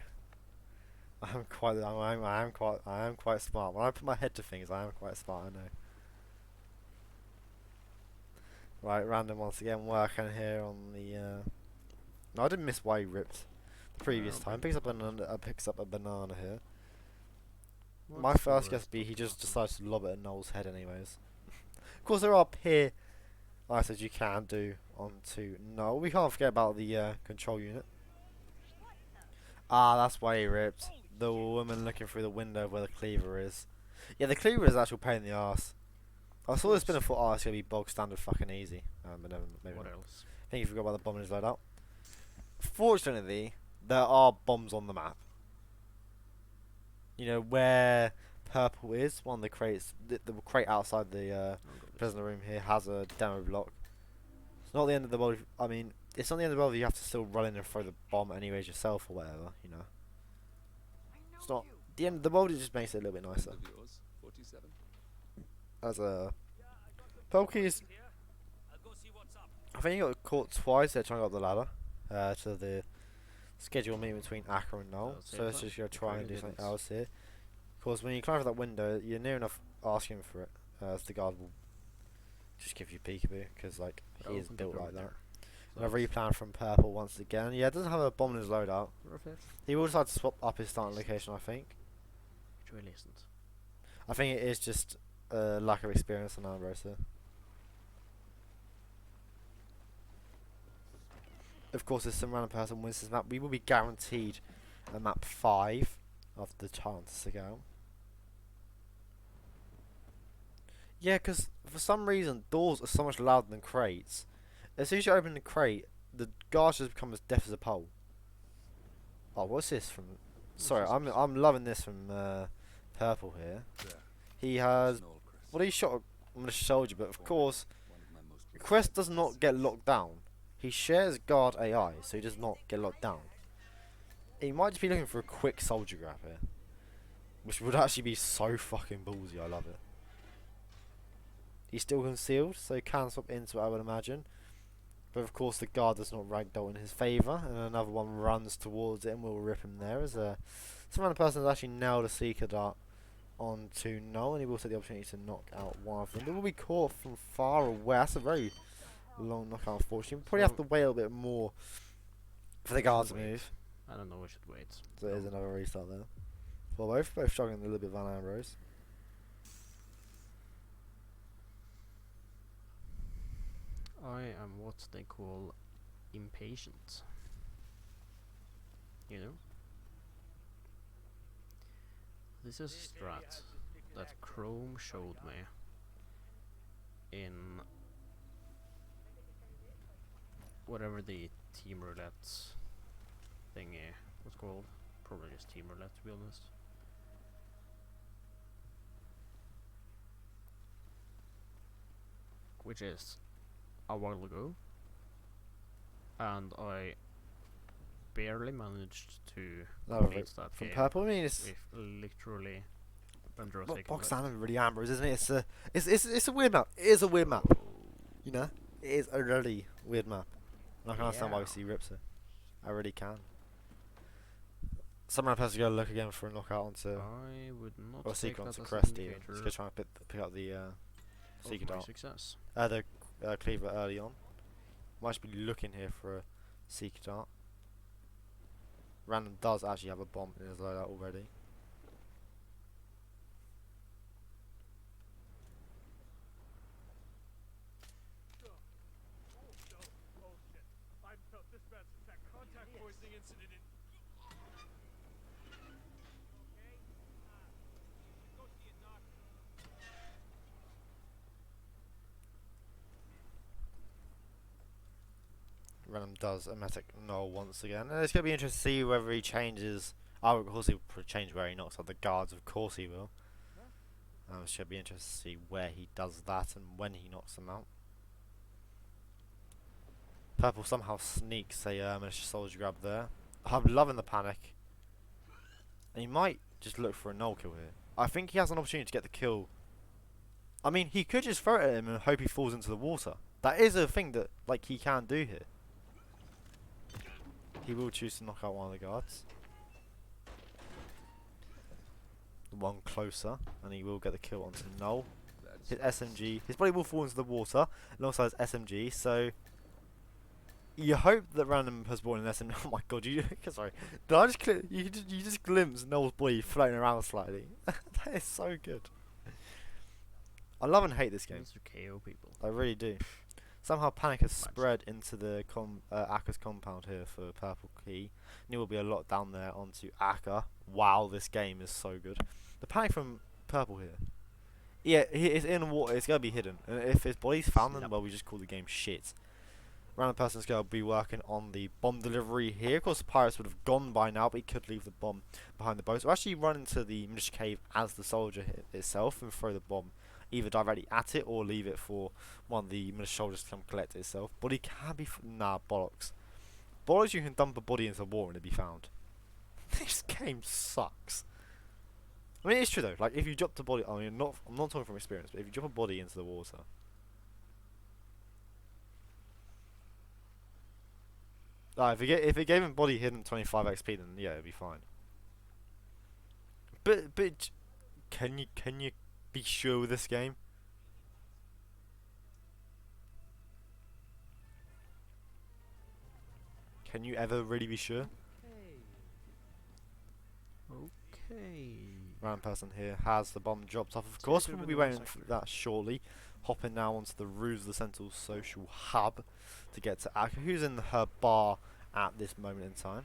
Speaker 4: I am quite smart. When I put my head to things, I am quite smart. I know. Right, random once again. Working here on the. No, I didn't miss why he ripped the previous time. Picks up a banana here. My first guess would be he just decides to lob it at Noel's head, anyways. Of course, there are peer items you can do onto Noel. We can't forget about the control unit. Ah, that's why he ripped. The woman looking through the window where the cleaver is. Yeah, the cleaver is actual pain in the ass. I saw this spin and thought, oh, it's gonna be bog standard fucking easy. But never, maybe
Speaker 5: What
Speaker 4: not.
Speaker 5: else?
Speaker 4: I think you forgot about the bomb in his loadout. Fortunately, there are bombs on the map. You know where purple is. One of the crates, the crate outside the prisoner room here has a demo block. It's not the end of the world. I mean, it's not the end of the world. You have to still run in and throw the bomb anyways yourself or whatever. You know. It's not the end of the world. It just makes it a little bit nicer.
Speaker 2: Of yours, 47.
Speaker 4: As a PurpleKey, I think he got caught twice there trying to go up the ladder to the scheduled meeting between Acker and Noel. So let's just go try and do something else here. Of course, when you climb through that window, you're near enough asking for it, as the guard will just give you peekaboo because like he is built like that. And a replan from Purple once again. Yeah, it doesn't have a bomb in his loadout. He will decide to swap up his starting location, I think.
Speaker 5: It really isn't.
Speaker 4: I think it is just lack of experience on Ambrose here. Of course, if some random person wins this map, we will be guaranteed a map 5 of the chance to go. Yeah, because for some reason, doors are so much louder than crates. As soon as you open the crate, the guards just become as deaf as a pole. Oh, what's this from? Sorry, I'm loving this from Purple here.
Speaker 2: Yeah.
Speaker 4: He has.
Speaker 2: Noel Crest.
Speaker 4: Well, he shot on the soldier, but of course, Crest does not get locked down. He shares guard AI, so he does not get locked down. He might just be looking for a quick soldier grab here, which would actually be so fucking ballsy. I love it. He's still concealed, so he can swap into it, I would imagine. But of course, the guard does not ragdoll in his favour, and another one runs towards it and will rip him there. As some other person has actually nailed a seeker dart onto Noel, and he will take the opportunity to knock out one of them. But will be caught from far away. That's a very long knockout, unfortunately. We'll probably have to wait a little bit more for the guard to move.
Speaker 5: I don't know. We should wait.
Speaker 4: So there's another restart there. Well, both struggling a little bit, Van Ambrose.
Speaker 5: I am what they call impatient. You know? This is a strat that Chrome showed me in whatever the Team Roulette thingy was called. Probably just Team Roulette, to be honest. Which is a while ago, and I barely managed to complete that
Speaker 4: From
Speaker 5: game
Speaker 4: Purple, I mean, it's
Speaker 5: with literally under a second
Speaker 4: box
Speaker 5: left.
Speaker 4: standard really Ambrose, isn't it? It's a weird map. It is a weird map. You know, it is a really weird map. And I can understand why we see rips it. I really can. Someone has to go look again for a knockout onto
Speaker 5: I would not
Speaker 4: or
Speaker 5: take
Speaker 4: seeker
Speaker 5: that
Speaker 4: onto
Speaker 5: as
Speaker 4: Crest
Speaker 5: an
Speaker 4: even. Just
Speaker 5: indicator
Speaker 4: go try and pick up the seeker
Speaker 5: of my
Speaker 4: dart.
Speaker 5: success.
Speaker 4: The cleaver early on. Might just be looking here for a seeker dart. Random does actually have a bomb in his loadout already. Random does a Metic Null once again. And it's going to be interesting to see whether he changes. Oh, of course he will change where he knocks out the guards, of course he will. It should be interesting to see where he does that and when he knocks them out. Purple somehow sneaks a militia soldier grab there. I'm loving the panic. And he might just look for a null kill here. I think he has an opportunity to get the kill. I mean, he could just throw it at him and hope he falls into the water. That is a thing that, like, he can do here. He will choose to knock out one of the guards. One closer, and he will get the kill onto Null. His SMG, his body will fall into the water alongside his SMG, so you hope that Random has brought an SMG. Oh my god, sorry. Did I just you just glimpse Null's body floating around slightly. That is so good. I love and hate this game.
Speaker 5: KO people.
Speaker 4: I really do. Somehow panic has spread into the Akka's compound here for PurpleKey. And there will be a lot down there onto Akka. Wow, this game is so good. The panic from Purple here. Yeah, it's in the water. It's going to be hidden. And if his body's found, then well, we just call the game shit. Random person's going to be working on the bomb delivery here. Of course, the pirates would have gone by now, but he could leave the bomb behind the boat. So actually run into the militia cave as the soldier itself and throw the bomb either directly at it or leave it for one of the militia soldiers to come collect it itself. Body can be nah, bollocks. Bollocks, you can dump a body into the water and it'll be found. This game sucks. I mean, it's true though. Like, if you drop the body, I mean, I'm not talking from experience, but if you drop a body into the water, if it gave him body hidden 25 XP, then yeah, it'd be fine. But can you be sure with this game? Can you ever really be sure?
Speaker 5: Okay.
Speaker 4: Random person here has the bomb dropped off. Of course, we'll be waiting for that shortly. Hopping now onto the Ruse of the Central Social Hub to get to Akka, who's in her bar at this moment in time.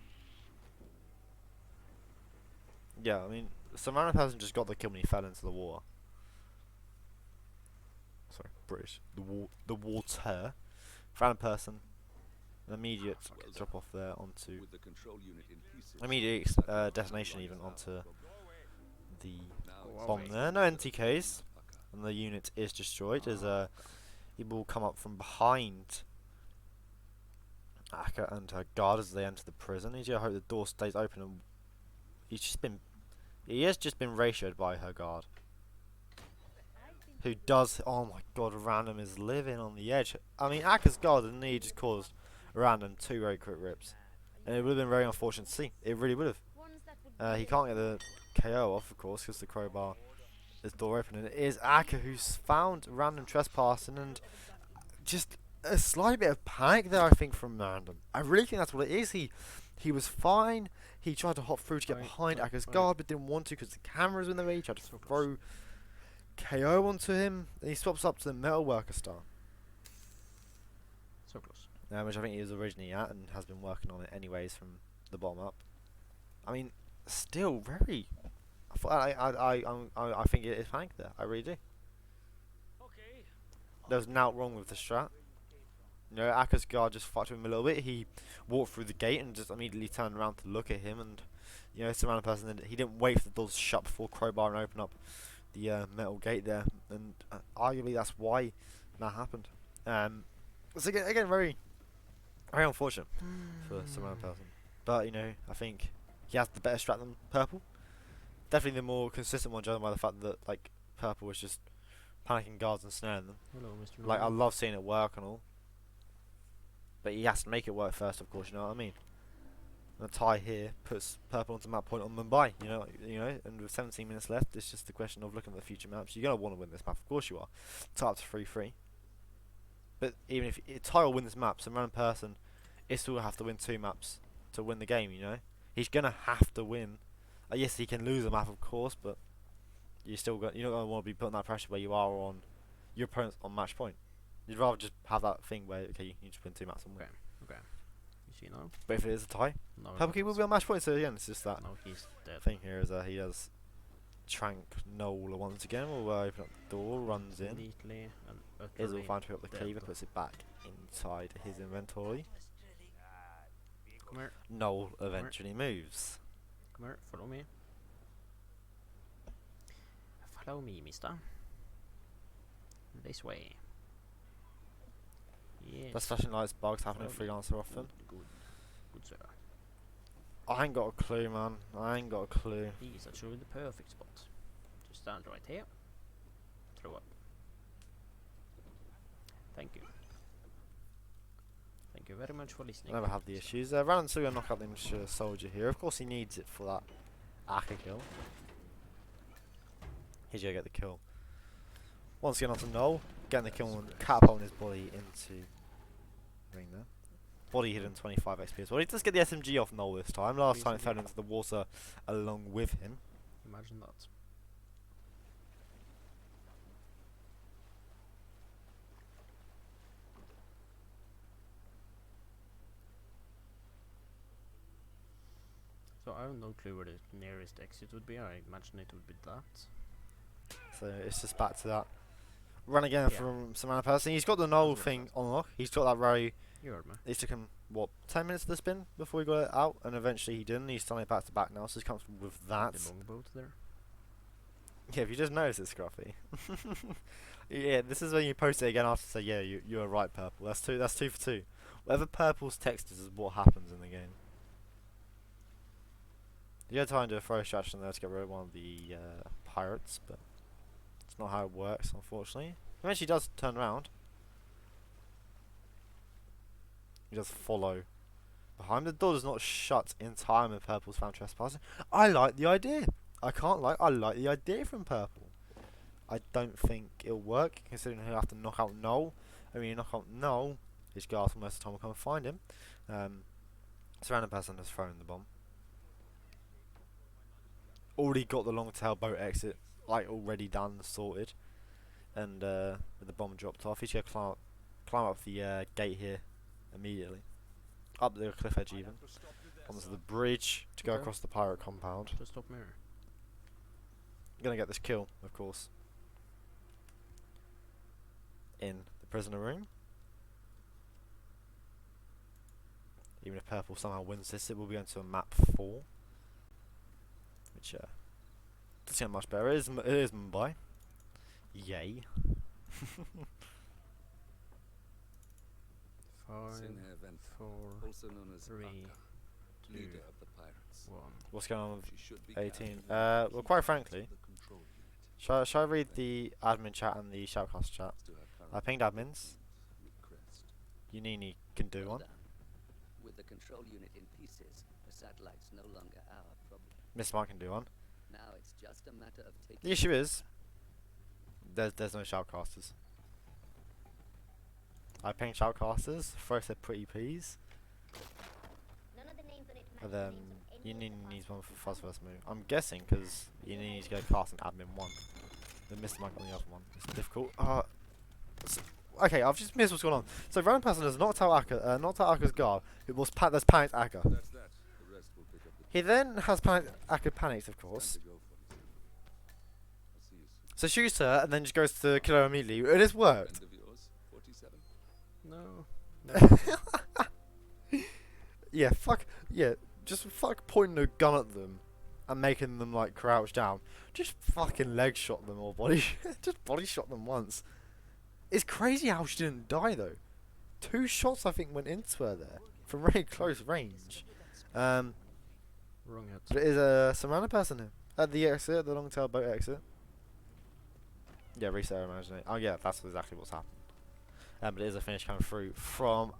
Speaker 4: Yeah, I mean, some random person just got the kill when he fell into the water. Sorry, British. The water. Random person. An immediate drop off there onto immediate destination even onto the bomb there. No NTKs, and the unit is destroyed as he will come up from behind Akka and her guard as they enter the prison. I hope the door stays open, and he has just been ratioed by her guard, who does. Oh my god, Random is living on the edge. I mean, Akka's guard and he just caused Random 2 very quick rips, and it would have been very unfortunate to see. It really would have. He can't get the KO off, of course, because the crowbar is door open, and it is Akka who's found Random trespassing, and just a slight bit of panic there, I think, from Random. I really think that's what it is. He was fine. He tried to hop through to get behind Akka's guard, but didn't want to because the camera was in the way. He tried to throw KO onto him, and he swaps up to the metal worker star.
Speaker 5: So close.
Speaker 4: Which I think he was originally at and has been working on it anyways from the bottom up. I mean, still very. I think it is panic there. I really do.
Speaker 5: Okay.
Speaker 4: There was nothing wrong with the strat. You know, Akka's guard just fought him a little bit. He walked through the gate and just immediately turned around to look at him, and you know, it's a random person. And he didn't wait for the doors to shut before crowbar and open up the metal gate there, and arguably that's why that happened. So again, very unfortunate for some random person. But you know, I think he has the better strat than Purple. Definitely the more consistent one, judging by the fact that like Purple was just panicking guards and snaring them.
Speaker 5: Hello, Mr.
Speaker 4: Like, I love seeing it work and all, but he has to make it work first, of course. You know what I mean? And a tie here puts Purple onto map point on Mumbai. You know, and with 17 minutes left, it's just a question of looking at the future maps. You're gonna want to win this map, of course you are. Tie up to 3-3. But even if tie will win this map, some random person is still have to win 2 maps to win the game. You know, he's gonna have to win. Yes, he can lose a map, of course, but you're not gonna want to be putting that pressure where you are on your opponents on match point. You'd rather just have that thing where okay, you just win 2 maps and win.
Speaker 5: Okay. You see now?
Speaker 4: But if it is a tie,
Speaker 5: No.
Speaker 4: PurpleKey will be on match point. So again, it's just that
Speaker 5: No, he's dead.
Speaker 4: thing here is he has Trank Nola once again. Will open up the door, runs in.
Speaker 5: Neatly and
Speaker 4: Is will
Speaker 5: utterly
Speaker 4: find to pick up the
Speaker 5: dead.
Speaker 4: cleaver, puts it back inside his inventory.
Speaker 5: Come here.
Speaker 4: Noel eventually moves.
Speaker 5: Come here. Follow me. Follow me, mister. This way. Yes.
Speaker 4: Does flashing lights bugs happen in
Speaker 5: Follow me.
Speaker 4: Freelancer often?
Speaker 5: Good sir.
Speaker 4: I ain't got a clue, man. I ain't got a clue.
Speaker 5: These are truly the perfect spot. Just stand right here. Throw up. Thank you. Thank you very much for listening.
Speaker 4: Never have the issues. Random Suga knock out the immature soldier here. Of course he needs it for that Aka kill. He's gonna get the kill. Once again onto Noel, getting the kill and catapulting his body into ring there. Body hidden 25 XP as well. He does get the SMG off Noel this time. Last time it fell into the water along with him.
Speaker 5: Imagine that. So I have no clue where the nearest exit would be. I imagine it would be that.
Speaker 4: So it's just back to that. Run again from Samana Person. He's got the Noel thing on lock. He's got that very.
Speaker 5: You heard me.
Speaker 4: It took him, what, 10 minutes to spin before he got it out, and eventually he didn't. He's done it back to back now, so he's comfortable with that.
Speaker 5: The longboat there.
Speaker 4: Yeah, if you just notice it, Scruffy. Yeah, this is when you post it again after to say, yeah, you are right, Purple. That's two for two. Whatever Purple's text is what happens in the game. You had time to throw a extraction there to get rid of one of the pirates, but it's not how it works, unfortunately. Eventually he does turn around. He does follow behind. The door does not shut in time if Purple's found trespassing. I like the idea. I can't lie, I like the idea from Purple. I don't think it'll work, considering he'll have to knock out Noel. I mean, knock out Noel, his guards most of the time will come and find him. Surrounding person has thrown the bomb. Already got the long tail boat exit, like already done, sorted. And with the bomb dropped off, he's gonna climb up the gate here immediately. Up the cliff edge even. Onto the bridge to go across the pirate compound.
Speaker 5: Just stop mirror.
Speaker 4: Gonna get this kill, of course. In the prisoner room. Even if Purple somehow wins this, it will be going to a map 4. Which doesn't seem much better. It is Mumbai. Yay.
Speaker 5: Five,
Speaker 2: Event,
Speaker 5: 4,
Speaker 2: also known as
Speaker 5: 3,
Speaker 2: Aka,
Speaker 5: 2,
Speaker 2: leader of the pirates.
Speaker 5: 1.
Speaker 4: What's going on with
Speaker 2: She should be
Speaker 4: 18?
Speaker 2: carrying
Speaker 4: Well, quite frankly,
Speaker 2: the control unit.
Speaker 4: shall I read the admin chat and the shoutcast chat?
Speaker 2: To her current
Speaker 4: I pinged admins.
Speaker 2: request.
Speaker 4: Unini can do one.
Speaker 7: Well done. With the control unit in pieces, the satellite's no longer our problem.
Speaker 4: Miss Mike can do one.
Speaker 7: Now it's just a matter of taking.
Speaker 4: The issue is, there's no shoutcasters. I pinged shoutcasters. First said pretty please. And then Unini needs one for Fuzz first move. I'm guessing because Unini needs to go cast an admin 1. Then Mr. Mike on the other one. It's difficult. Okay, I've just missed what's going on. So random person has knocked out Aka's guard. It was there's panicked Aka.
Speaker 2: That's that. The rest will pick up the
Speaker 4: He then has Aka panicked, of course.
Speaker 2: time to go for it. I'll see you soon.
Speaker 4: So shoots her and then just goes to kill her immediately. It has worked.
Speaker 2: Friend of yours, 47.
Speaker 5: No.
Speaker 4: Yeah, fuck. Yeah, just fuck pointing a gun at them and making them like crouch down. Just fucking leg shot them or body. Just body shot them once. It's crazy how she didn't die though. 2 shots I think went into her there from really close range.
Speaker 5: Wrong head.
Speaker 4: But it is a surrounded person here at the exit, the long tail boat exit. Yeah, reset imagination. Oh yeah, that's exactly what's happened. But it is a finish coming through from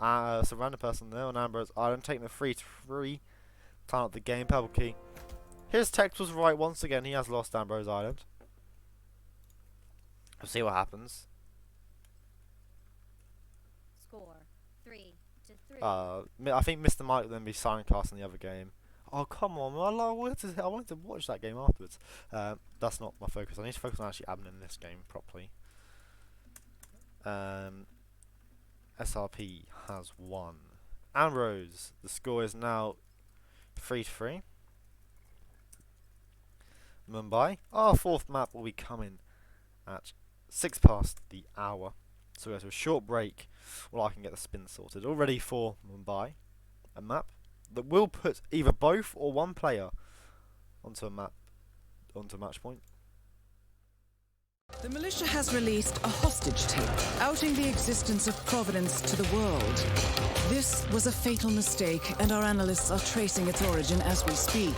Speaker 4: surrounded person there on Ambrose Island, taking the 3-3. Time up the game, PurpleKey. His text was right once again. He has lost Ambrose Island. We'll see what happens.
Speaker 6: Score 3-3.
Speaker 4: I think Mr. Mike will then be simulcast in the other game. Oh come on, I wanted to watch that game afterwards. That's not my focus. I need to focus on actually admin this game properly. SRP has won. Ambrose, the score is now 3-3. Mumbai, our 4th map will be coming at 6 past the hour. So we go to a short break while I can get the spin sorted. All ready for Mumbai, a map that will put either both or one player onto a map, onto match point.
Speaker 1: The militia has released a hostage tape outing the existence of Providence to the world. This was a fatal mistake, and our analysts are tracing its origin as we speak.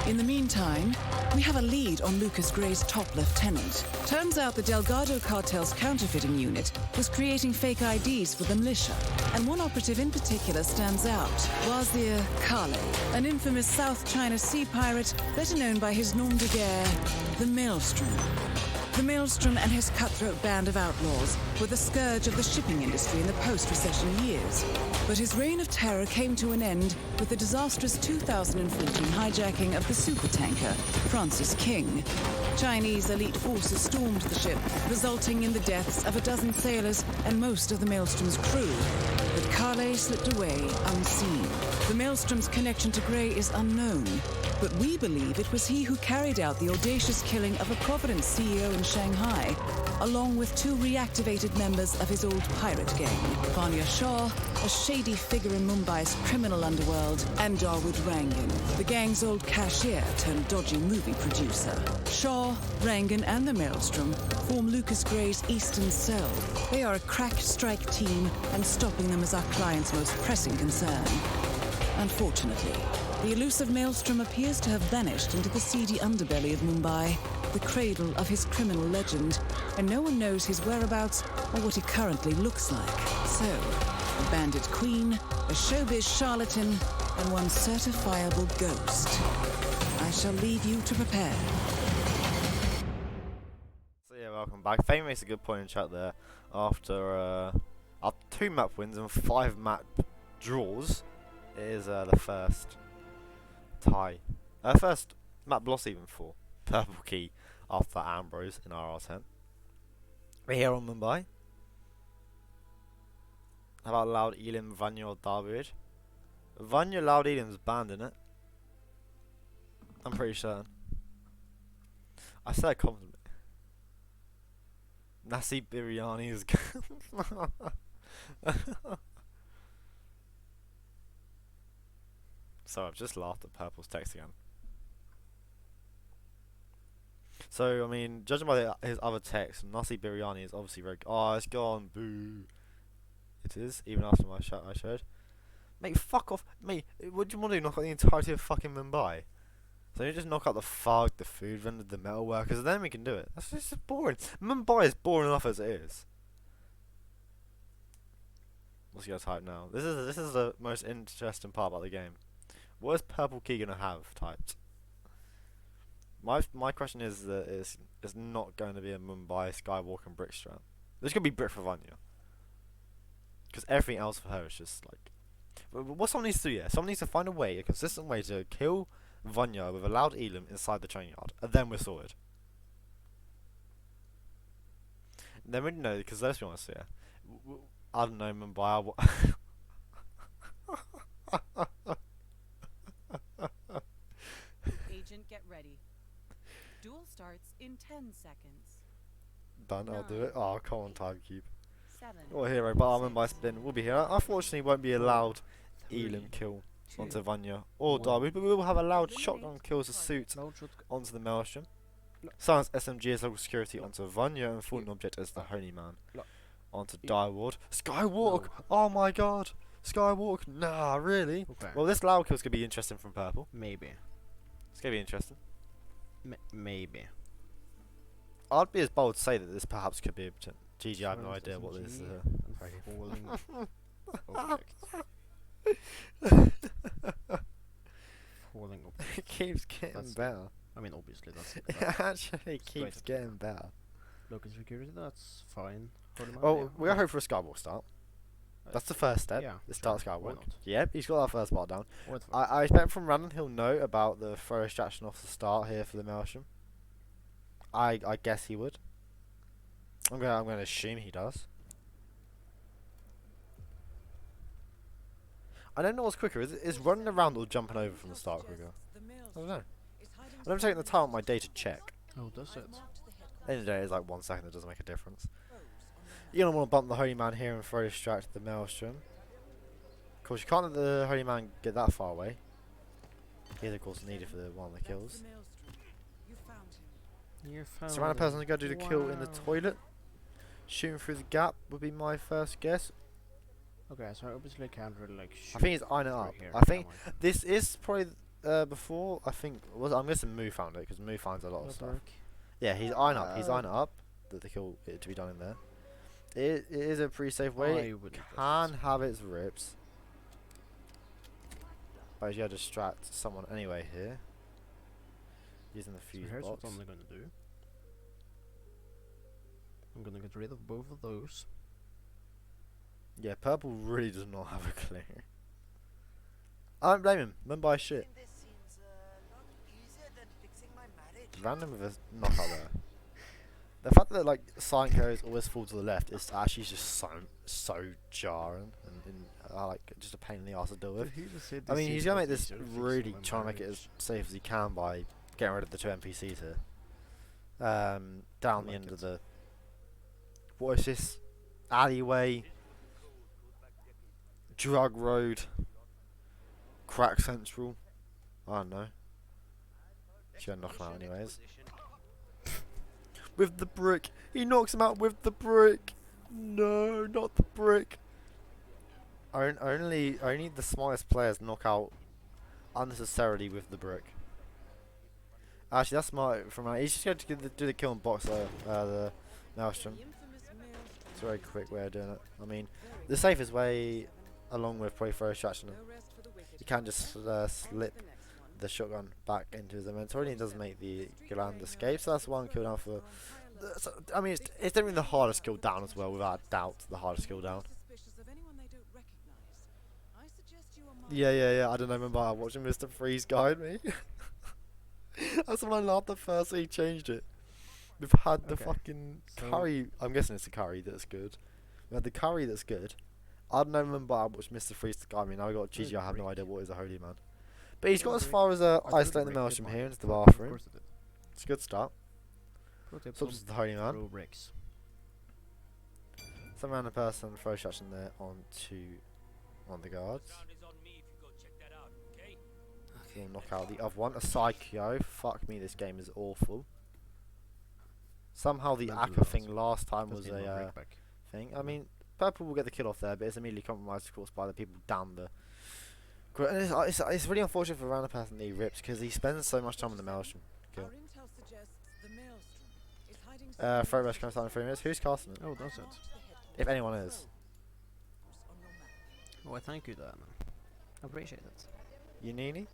Speaker 1: In the meantime, we have a lead on Lucas Gray's top lieutenant. Turns out the Delgado cartel's counterfeiting unit was creating fake IDs for the militia, and one operative in particular stands out, Wazir Kale, an infamous South China Sea pirate better known by his nom de guerre, the Maelstrom. The Maelstrom and his cutthroat band of outlaws were the scourge of the shipping industry in the post-recession years. But his reign of terror came to an end with the disastrous 2014 hijacking of the supertanker Francis King. Chinese elite forces stormed the ship, resulting in the deaths of a dozen sailors and most of the Maelstrom's crew. But Kale slipped away unseen. The Maelstrom's connection to Gray is unknown, but we believe it was he who carried out the audacious killing of a Providence CEO in Shanghai, along with two reactivated members of his old pirate gang, Vanya Shah, a shady figure in Mumbai's criminal underworld, and Dawood Rangan, the gang's old cashier turned dodgy movie producer. Shah, Rangan, and the Maelstrom form Lucas Gray's Eastern Cell. They are a crack strike team, and stopping them is our client's most pressing concern. Unfortunately, the elusive Maelstrom appears to have vanished into the seedy underbelly of Mumbai, the cradle of his criminal legend, and no one knows his whereabouts or what he currently looks like. So, a bandit queen, a showbiz charlatan, and one certifiable ghost. I shall leave you to prepare.
Speaker 4: So yeah, welcome back. Fame makes a good point in chat there. After 2 map wins and 5 map draws, it is the first tie. First map loss even for PurpleKey after Ambrose in RR10. We're here on Mumbai. How about Loud Elim, Vanya or Dawood? Vanya Loud Elim's banned in it. I'm pretty certain. I said a compliment. Nasi biryani is So I've just laughed at Purple's text again. So I mean, judging by his other text, Nasi biryani is obviously very. Oh, it's gone. Boo. It is, even after my shot I showed. Mate, fuck off. Mate, what do you want to do? Knock out the entirety of fucking Mumbai? So you just knock out the fog, the food vendor, the metal workers, and then we can do it. That's just boring. Mumbai is boring enough as it is. What's your type now? This is the most interesting part about the game. What is PurpleKey gonna have typed? My question is that it's not going to be a Mumbai, Skywalk and Brickstrap. There's gonna be Brick for Vanya. Because everything else for her is just like... What someone needs to do, yeah? Someone needs to find a consistent way to kill Vanya with a Loud Elim inside the train yard. And then we're sorted. And then we know, because let's be honest here. I don't know, Mumbai...
Speaker 8: Agent, get ready. Duel starts in 10 seconds.
Speaker 4: Done, I'll do it. Oh, come on, timekeep.
Speaker 8: 7.
Speaker 4: What a hero, but our Mumbai spin will be here. Unfortunately, won't be a Loud Elim kill onto Vanya or Dawood, but we will have a loud shotgun kills a suit onto the Maelstrom. Silence SMG as local security onto Vanya, and Fallen Object as the Holy Man onto Dawood. Skywalk! Oh my god! Skywalk! Nah, really?
Speaker 5: Okay.
Speaker 4: Well, this loud kill's gonna be interesting from Purple.
Speaker 5: Maybe.
Speaker 4: It's gonna be interesting.
Speaker 5: Maybe.
Speaker 4: I'd be as bold to say that this perhaps could be a GG. I have no idea what this is.
Speaker 5: Falling Falling object.
Speaker 4: It keeps getting better.
Speaker 5: I mean, obviously that's.
Speaker 4: It actually keeps getting better.
Speaker 5: Local security, that's fine.
Speaker 4: Well, we're gonna hope for a Skywalk start. That's the first step.
Speaker 5: Yeah,
Speaker 4: the start
Speaker 5: sure, why
Speaker 4: Skywalk.
Speaker 5: not?
Speaker 4: Yep, he's got that first part down.
Speaker 5: What
Speaker 4: I expect from Randon he'll know about the throw extraction off the start here for the Maelstrom. I guess he would. I'm gonna assume he does. I don't know what's quicker. Is running around or jumping over from the start quicker? I don't know. I've never taken the time on my day to check.
Speaker 5: Oh, does it?
Speaker 4: At the end of the day, it's like 1 second. It doesn't make a difference. You're gonna want to bump the Holy Man here and throw distract the Maelstrom. Of course, you can't let the Holy Man get that far away. He is, of course, needed for the one of the kills.
Speaker 1: You found him.
Speaker 5: You found
Speaker 4: So, random person
Speaker 5: him.
Speaker 4: to go do the kill in the
Speaker 5: Wow.
Speaker 4: toilet. Shooting through the gap would be my first guess.
Speaker 5: Okay, so I obviously can't really like shoot
Speaker 4: I think it's eyeing it
Speaker 5: through
Speaker 4: up.
Speaker 5: here,
Speaker 4: I think
Speaker 5: can
Speaker 4: this is probably before. I think I'm guessing Moo found it because Moo finds a lot
Speaker 5: I?
Speaker 4: of stuff.
Speaker 5: Dark.
Speaker 4: Yeah, he's eyeing up. He's eyeing it up. That the kill to be done in there. It is a pretty safe way.
Speaker 5: I
Speaker 4: It
Speaker 5: wouldn't guess
Speaker 4: can
Speaker 5: it.
Speaker 4: have its rips. But you gotta distract someone anyway here. Using the
Speaker 5: So
Speaker 4: fuse
Speaker 5: here's
Speaker 4: box.
Speaker 5: what I'm gonna do. I'm gonna get rid of both of those.
Speaker 4: Yeah, purple really does not have a clue. I don't blame him. Men buy shit. Random with a knockout there. The fact that like Psychos always fall to the left is actually just so jarring and like just a pain in the ass to deal with. I mean, he's gonna make this really trying to make it as safe as he can by getting rid of the two NPCs here. Down the end of the what is this alleyway, drug road, crack central. I don't know. He's gonna knock him out anyways. With the brick, he knocks him out with the brick. No, not the brick. Only the smartest players knock out unnecessarily with the brick. Actually, that's smart from he's just going to do the kill and box the Maelstrom.
Speaker 1: The infamous Maelstrom.
Speaker 4: It's a very quick way of doing it. I mean, the safest way, along with probably throw distraction,
Speaker 1: No rest for the wicked.
Speaker 4: you can just slip
Speaker 1: The next one.
Speaker 4: the shotgun back into his inventory, and he doesn't make the Galand escape. So that's one kill down for. So, I mean, it's definitely the hardest kill down as well, without doubt. The hardest kill down.
Speaker 1: Suspicious of anyone they don't recognize. I suggest you are
Speaker 4: Yeah. I don't know. Remember watching Mr. Freeze guide me. That's when I laughed the first he changed it. We've had the
Speaker 5: Okay.
Speaker 4: fucking
Speaker 5: So-
Speaker 4: curry. I'm guessing it's the curry that's good. We had the curry that's good. I don't know. Remember I watched Mr. Freeze guide me. Now I got Gigi. I have no idea what is a holy man. But he's got as far as isolating the Maelstrom here into the
Speaker 5: Of
Speaker 4: bathroom.
Speaker 5: course it did.
Speaker 4: It's a good start.
Speaker 5: Pro tip,
Speaker 4: Subs is the holy man.
Speaker 5: throw bricks.
Speaker 4: Some random person throw shots in there on the guards. We'll knock out the other one. A Psycho. Fuck me, this game is awful. Somehow the
Speaker 5: Don't do
Speaker 4: Akka
Speaker 5: that.
Speaker 4: thing last time
Speaker 5: Just
Speaker 4: was
Speaker 5: need one
Speaker 4: a
Speaker 5: brick back.
Speaker 4: thing. I mean, purple will get the kill off there, but it's immediately compromised, of course, by the people down the. And it's really unfortunate for random person that he rips because he spends so much time on the Maelstrom.
Speaker 1: Our
Speaker 4: Kill.
Speaker 1: intel suggests the Maelstrom is hiding
Speaker 4: Throw rush comes down in 3 minutes. Who's casting it?
Speaker 5: Oh, that's it.
Speaker 4: If anyone is.
Speaker 1: on your map.
Speaker 5: Oh, I thank you, Dan. I appreciate it.
Speaker 4: You Nini?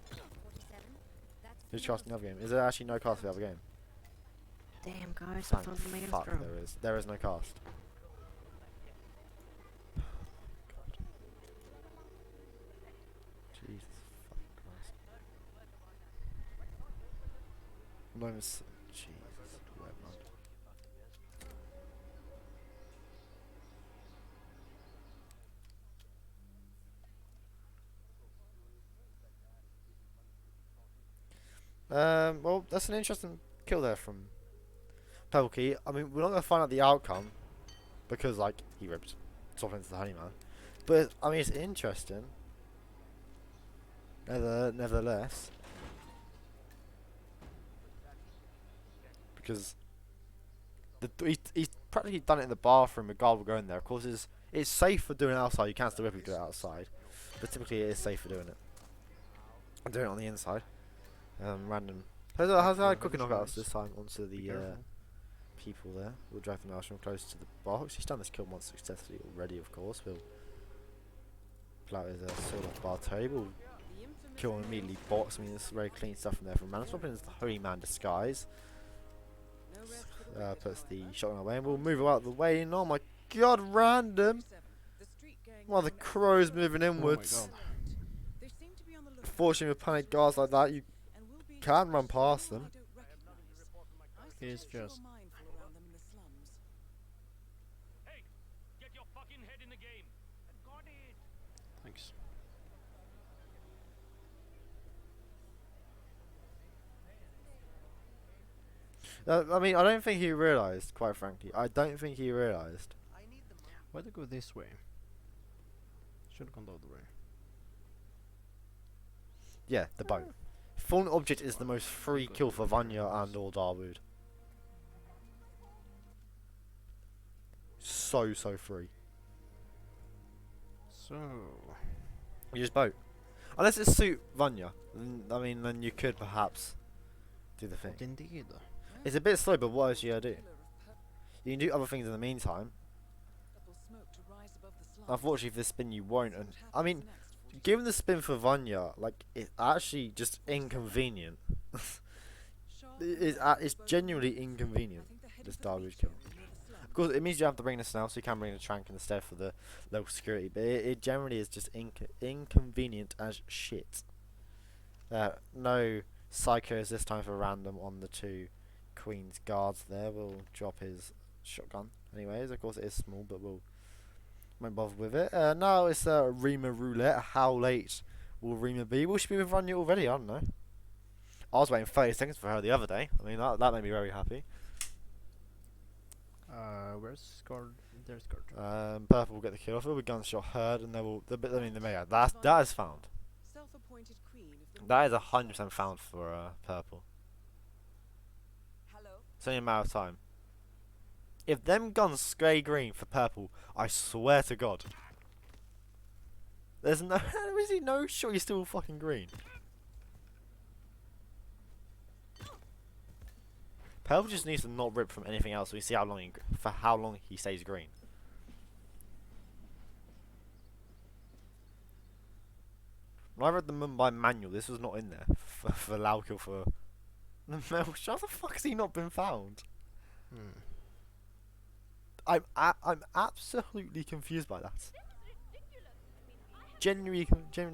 Speaker 6: 47. That's
Speaker 4: Who's casting the other game? Is there actually no cast for the other game?
Speaker 9: Damn guys, I
Speaker 4: Thank
Speaker 9: found the mega
Speaker 4: fuck
Speaker 9: throw.
Speaker 4: there is. There is no cast. Jesus fucking Christ. I'm not even Jesus. Web man. Well, that's an interesting kill there from PurpleKey. I mean, we're not going to find out the outcome because, like, he ripped top into the honeyman. But, I mean, it's interesting. Nevertheless. Because he's practically done it in the bathroom. A guard will go in there. Of course, it's safe for doing it outside. You can still rip it do it outside. But typically, it is safe for doing it. I'm doing it on the inside. Random. How's that cooking knockouts this time onto the people there? We'll drag the Maelstrom close to the box. He's done this kill once successfully already, of course. We'll pull out his sword off bar table.
Speaker 1: The infamous
Speaker 4: Kill him immediately box. I mean, there's very clean stuff in there from Man. Swapping is the Holy Man disguise.
Speaker 1: No rest for the wicked.
Speaker 4: Puts the shotgun away and we'll move it out of the way. And oh my god, random!
Speaker 1: 47. The street gang
Speaker 4: Well, the
Speaker 1: are
Speaker 4: crow's moving
Speaker 5: Oh my
Speaker 4: inwards.
Speaker 5: god.
Speaker 1: They seem to be on the lookout.
Speaker 4: Fortunately, with panic guards like that, you
Speaker 1: And will be
Speaker 4: can run
Speaker 1: suspicious of
Speaker 4: past
Speaker 1: anyone
Speaker 4: them.
Speaker 1: I don't recognize. I
Speaker 5: It is
Speaker 1: suggest you are
Speaker 5: just-
Speaker 1: mindful around them in the slums.
Speaker 5: Thanks.
Speaker 4: I mean, I don't think he realised, quite frankly. I don't think he realised
Speaker 5: Why'd they go this way? Should have gone the other way.
Speaker 4: Yeah, the boat. Fallen object is the most free kill for Vanya and or Darwood. So free.
Speaker 5: So
Speaker 4: You just boat. Unless it suit Vanya, I mean, then you could perhaps do the thing.
Speaker 5: indeed.
Speaker 4: It's a bit slow, but what else you gotta do? You can do other things in the meantime. Unfortunately, for this spin, you won't. And I mean, given the spin for Vanya, like, it's actually just inconvenient. It's genuinely inconvenient, this Darwood kill. Of course, it means you have to bring the snail, so you can bring the trank instead for the local security, but it generally is just inconvenient as shit. No psychos this time for random on the 2 Queen's guards there. We'll drop his shotgun. Anyways, of course it is small, but won't bother with it. Now it's Rima Roulette. How late will Rima be? Will she be with Vanya already? I don't know. I was waiting 30 seconds for her the other day. I mean, that made me very happy.
Speaker 5: Where's Scar? There's Scar.
Speaker 4: Purple will get the kill off. It'll be gunshot heard, and they will. I mean, they may have. That is found. That is 100% found for Purple. It's only a matter of time. If them guns stay green for Purple, I swear to God, there's no. Is he no shot? He's still fucking green. Purple just needs to not rip from anything else, so we see how long he stays green. When I read the Mumbai manual, this was not in there for Laukill for the Mel. How the fuck has he not been found? I'm absolutely confused by that. Genuinely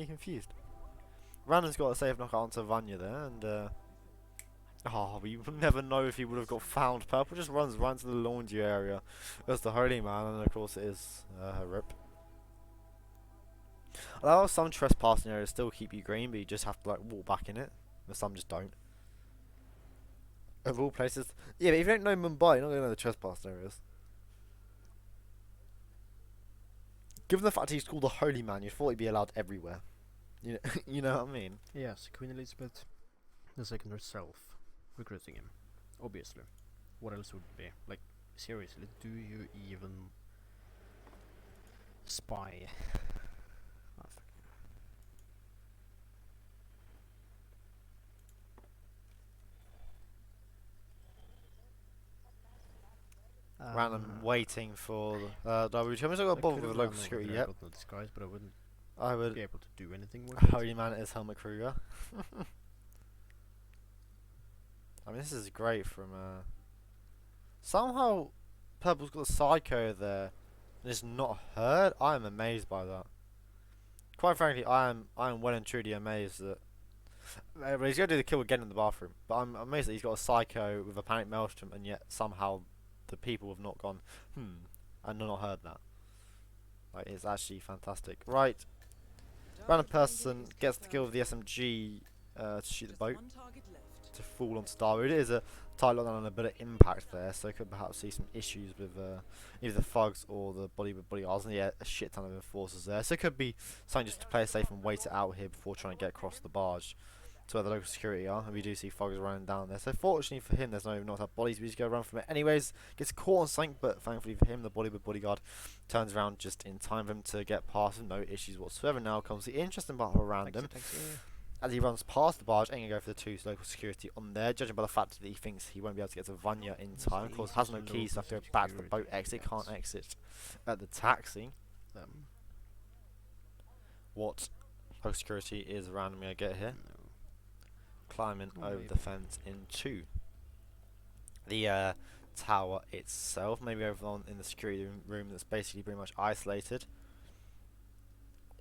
Speaker 4: confused. Randon's got a safe knockout onto Vanya there, and we would never know if he would have got found. Purple just runs right to the laundry area. That's the holy man, and of course it is her rip. Although some trespassing areas still keep you green, but you just have to like walk back in it. But some just don't. Of all places, yeah. But if you don't know Mumbai, you're not gonna know the trespassing areas. Given the fact he's called the holy man, you thought he'd be allowed everywhere. You know, you know what I mean?
Speaker 5: Yes, Queen Elizabeth II herself recruiting him. Obviously. What else would it be? Like, seriously, do you even spy?
Speaker 4: Random waiting for W. I'm not gonna bother with local security yet.
Speaker 5: No disguise, but
Speaker 4: I
Speaker 5: I would
Speaker 4: would.
Speaker 5: be able to do anything with
Speaker 4: Holy man is Helmut Kruger. I mean, this is great from somehow Purple's got a psycho there and it's not heard. I am amazed by that. Quite frankly, I am well and truly amazed that he's gonna do the kill again in the bathroom. But I'm amazed that he's got a psycho with a panic maelstrom and yet somehow the people have not gone and not heard that. Like, it's actually fantastic. Right. Random person gets the kill with the SMG to shoot the boat to fall onto Starwood. It is a tight lockdown and a bit of impact there, so could perhaps see some issues with either the thugs or the bodyguards. And yeah, a shit ton of enforcers there, so it could be something just to play it safe and wait it out here before trying to get across the barge to where the local security are. And we do see thugs running down there, so fortunately for him there's no not have bodies. We just go run from it anyways. Gets caught on something, but thankfully for him the bodyguard turns around just in time for him to get past with no issues whatsoever. Now comes the interesting part of random. As he runs past the barge, ain't gonna go for the 2 local security on there, judging by the fact that he thinks he won't be able to get to Vanya in time. Of course, has no keys, so have to go back to the boat exit. Can't exit at the taxi. What local security is randomly gonna get here? Climbing over the fence into the tower itself. Maybe over on in the security room that's basically pretty much isolated.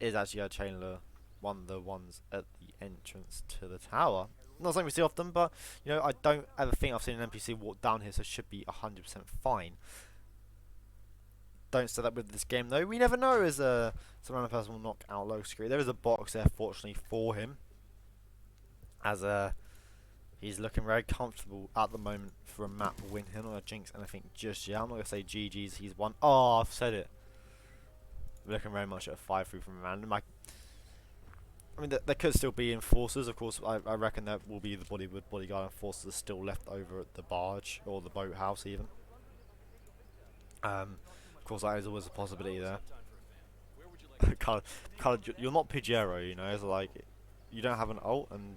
Speaker 4: Is actually a Chandler, one of the ones at the entrance to the tower. Not something we see often, but you know, I don't ever think I've seen an NPC walk down here, so it should be 100% fine. Don't say that with this game though. We never know as some random person will knock out low security. There is a box there, fortunately for him, as he's looking very comfortable at the moment for a map win. He'll not jinx anything just yet. I'm not gonna say GG's. He's won. Oh, I've said it. we're looking very much at a 5-3 from random. I mean, there could still be enforcers. Of course, I reckon there will be the bodyguard enforcers still left over at the barge or the boathouse even. Of course, that is always a possibility there. You're not Pajero, you know. It's like you don't have an ult and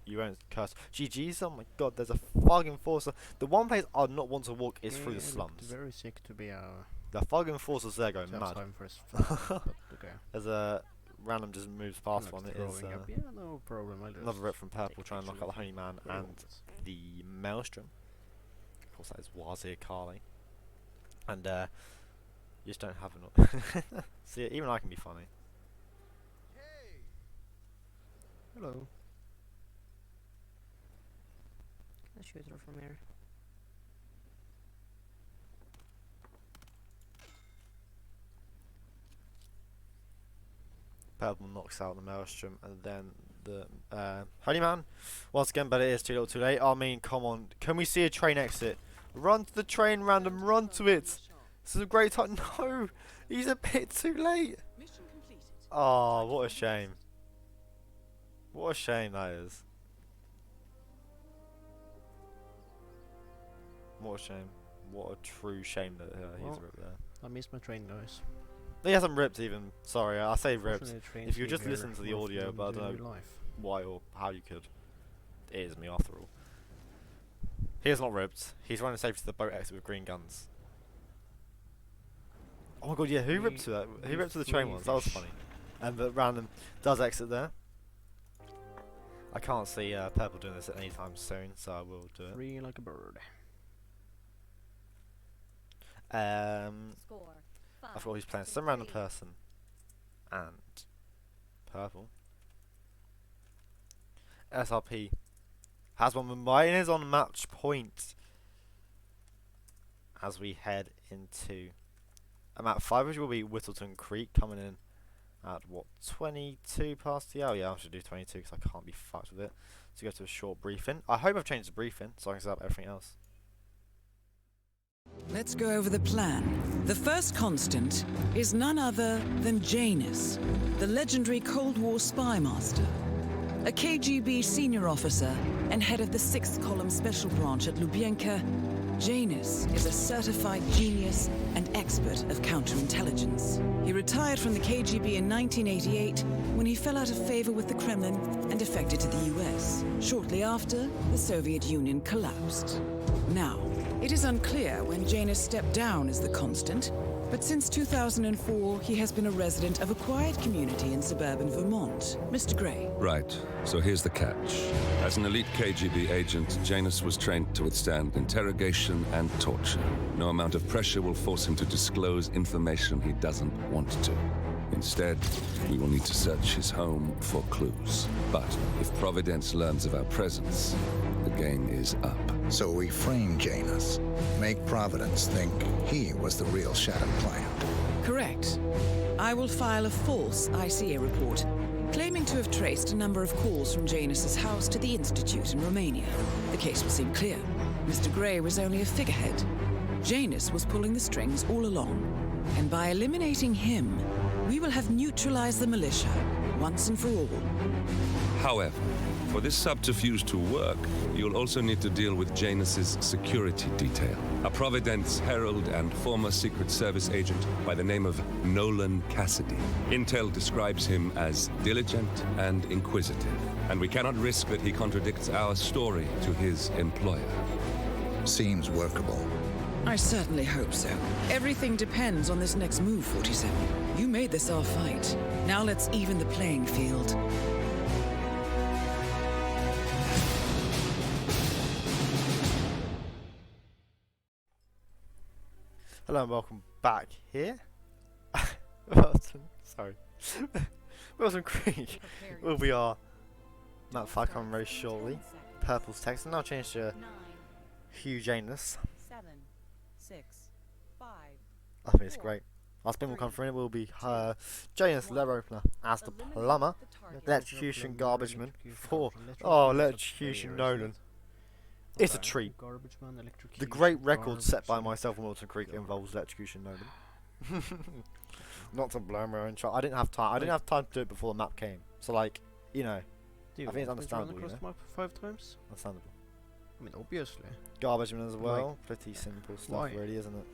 Speaker 4: you won't curse. GG's. Oh my god, there's a fucking enforcer. The one place I'd not want to walk is through the slums.
Speaker 5: Very sick to be
Speaker 4: The fucking enforcers there going mad.
Speaker 5: time for us. Okay.
Speaker 4: There's a random just moves past one. It is
Speaker 5: yeah, no problem.
Speaker 4: another rip from Purple trying to knock out the Honeyman and the Maelstrom. Of course, that is Wazir Kali. And you just don't have enough. See, even I can be funny.
Speaker 5: Hello.
Speaker 9: I'll shoot her from here.
Speaker 4: Purple knocks out the Maelstrom and then the Honeyman. Once again, but it is too little too late. I mean, come on. Can we see a train exit? Run to the train, random. Run to it. This is a great time. No, he's a bit too late.
Speaker 8: Mission completed.
Speaker 4: Oh, what a shame. What a shame that is. What a shame. What a true shame that he's ripped there.
Speaker 5: I missed my train, guys.
Speaker 4: He hasn't ripped even. Sorry, I say ripped.
Speaker 5: Fortunately, the trains
Speaker 4: If you
Speaker 5: leave
Speaker 4: just
Speaker 5: here
Speaker 4: listen to the
Speaker 5: more
Speaker 4: audio,
Speaker 5: often
Speaker 4: but I
Speaker 5: than
Speaker 4: don't
Speaker 5: in
Speaker 4: know
Speaker 5: real life.
Speaker 4: why or how you could. It is me after all. He is not ripped. He's running safe to the boat exit with green guns. Oh my god, yeah, who ripped to that? Who ripped to the train once? That was funny. And the random does exit there. I can't see Purple doing this at any time soon, so I will do it.
Speaker 5: Free like a bird.
Speaker 6: Score.
Speaker 4: I forgot who's playing. Some random person. And Purple. SRP has one Mumbai and is on match point. As we head into a map 5, which will be Whittleton Creek, coming in at what, 22 past the hour? Yeah, I should do 22 because I can't be fucked with it. To go to a short briefing. I hope I've changed the briefing so I can set up everything else.
Speaker 1: Let's go over the plan. The first constant is none other than Janus, the legendary Cold War spy master. A KGB senior officer and head of the 6th Column Special Branch at Lubyanka, Janus is a certified genius and expert of counterintelligence. He retired from the KGB in 1988 when he fell out of favor with the Kremlin and defected to the US. Shortly after, the Soviet Union collapsed. Now, it is unclear when Janus stepped down as the constant, but since 2004, he has been a resident of a quiet community in suburban Vermont. Mr. Gray.
Speaker 2: Right, so here's the catch. As an elite KGB agent, Janus was trained to withstand interrogation and torture. No amount of pressure will force him to disclose information he doesn't want to. Instead, we will need to search his home for clues. But if Providence learns of our presence, the game is up.
Speaker 3: So we frame Janus, make Providence think he was the real Shadow client.
Speaker 1: Correct. I will file a false ICA report, claiming to have traced a number of calls from Janus's house to the Institute in Romania. The case will seem clear. Mr. Gray was only a figurehead. Janus was pulling the strings all along. And by eliminating him, we will have neutralized the militia, once and for all.
Speaker 2: However, for this subterfuge to work, you'll also need to deal with Janus's security detail. A Providence herald and former Secret Service agent by the name of Nolan Cassidy. Intel describes him as diligent and inquisitive, and we cannot risk that he contradicts our story to his employer.
Speaker 3: Seems workable.
Speaker 1: I certainly hope so. Everything depends on this next move, 47. You made this our fight. Now let's even the playing field.
Speaker 4: Hello and welcome back here. Wilson, sorry. Wilson Creek will be our map 5 coming very shortly. Purple's text, and I'll change to
Speaker 8: 9,
Speaker 4: Hugh Janus.
Speaker 8: 7, 6, 5.
Speaker 4: I think it's great. Our spin will come from it. Will be Janus lever opener as the plumber, electrocution garbageman for electrocution Nolan. It's a treat. The great record set by myself and Wilson Creek involves electrocution Nolan. Not to blow my own shot. I didn't have time. I didn't have time to do it before the map came. So like, you know,
Speaker 5: Do
Speaker 4: I think it's
Speaker 5: want me to run
Speaker 4: understandable,
Speaker 5: across
Speaker 4: you
Speaker 5: the map 5 times?
Speaker 4: understandable.
Speaker 5: I mean, obviously.
Speaker 4: Garbage men as well. Pretty simple stuff,
Speaker 5: why?
Speaker 4: really, isn't it?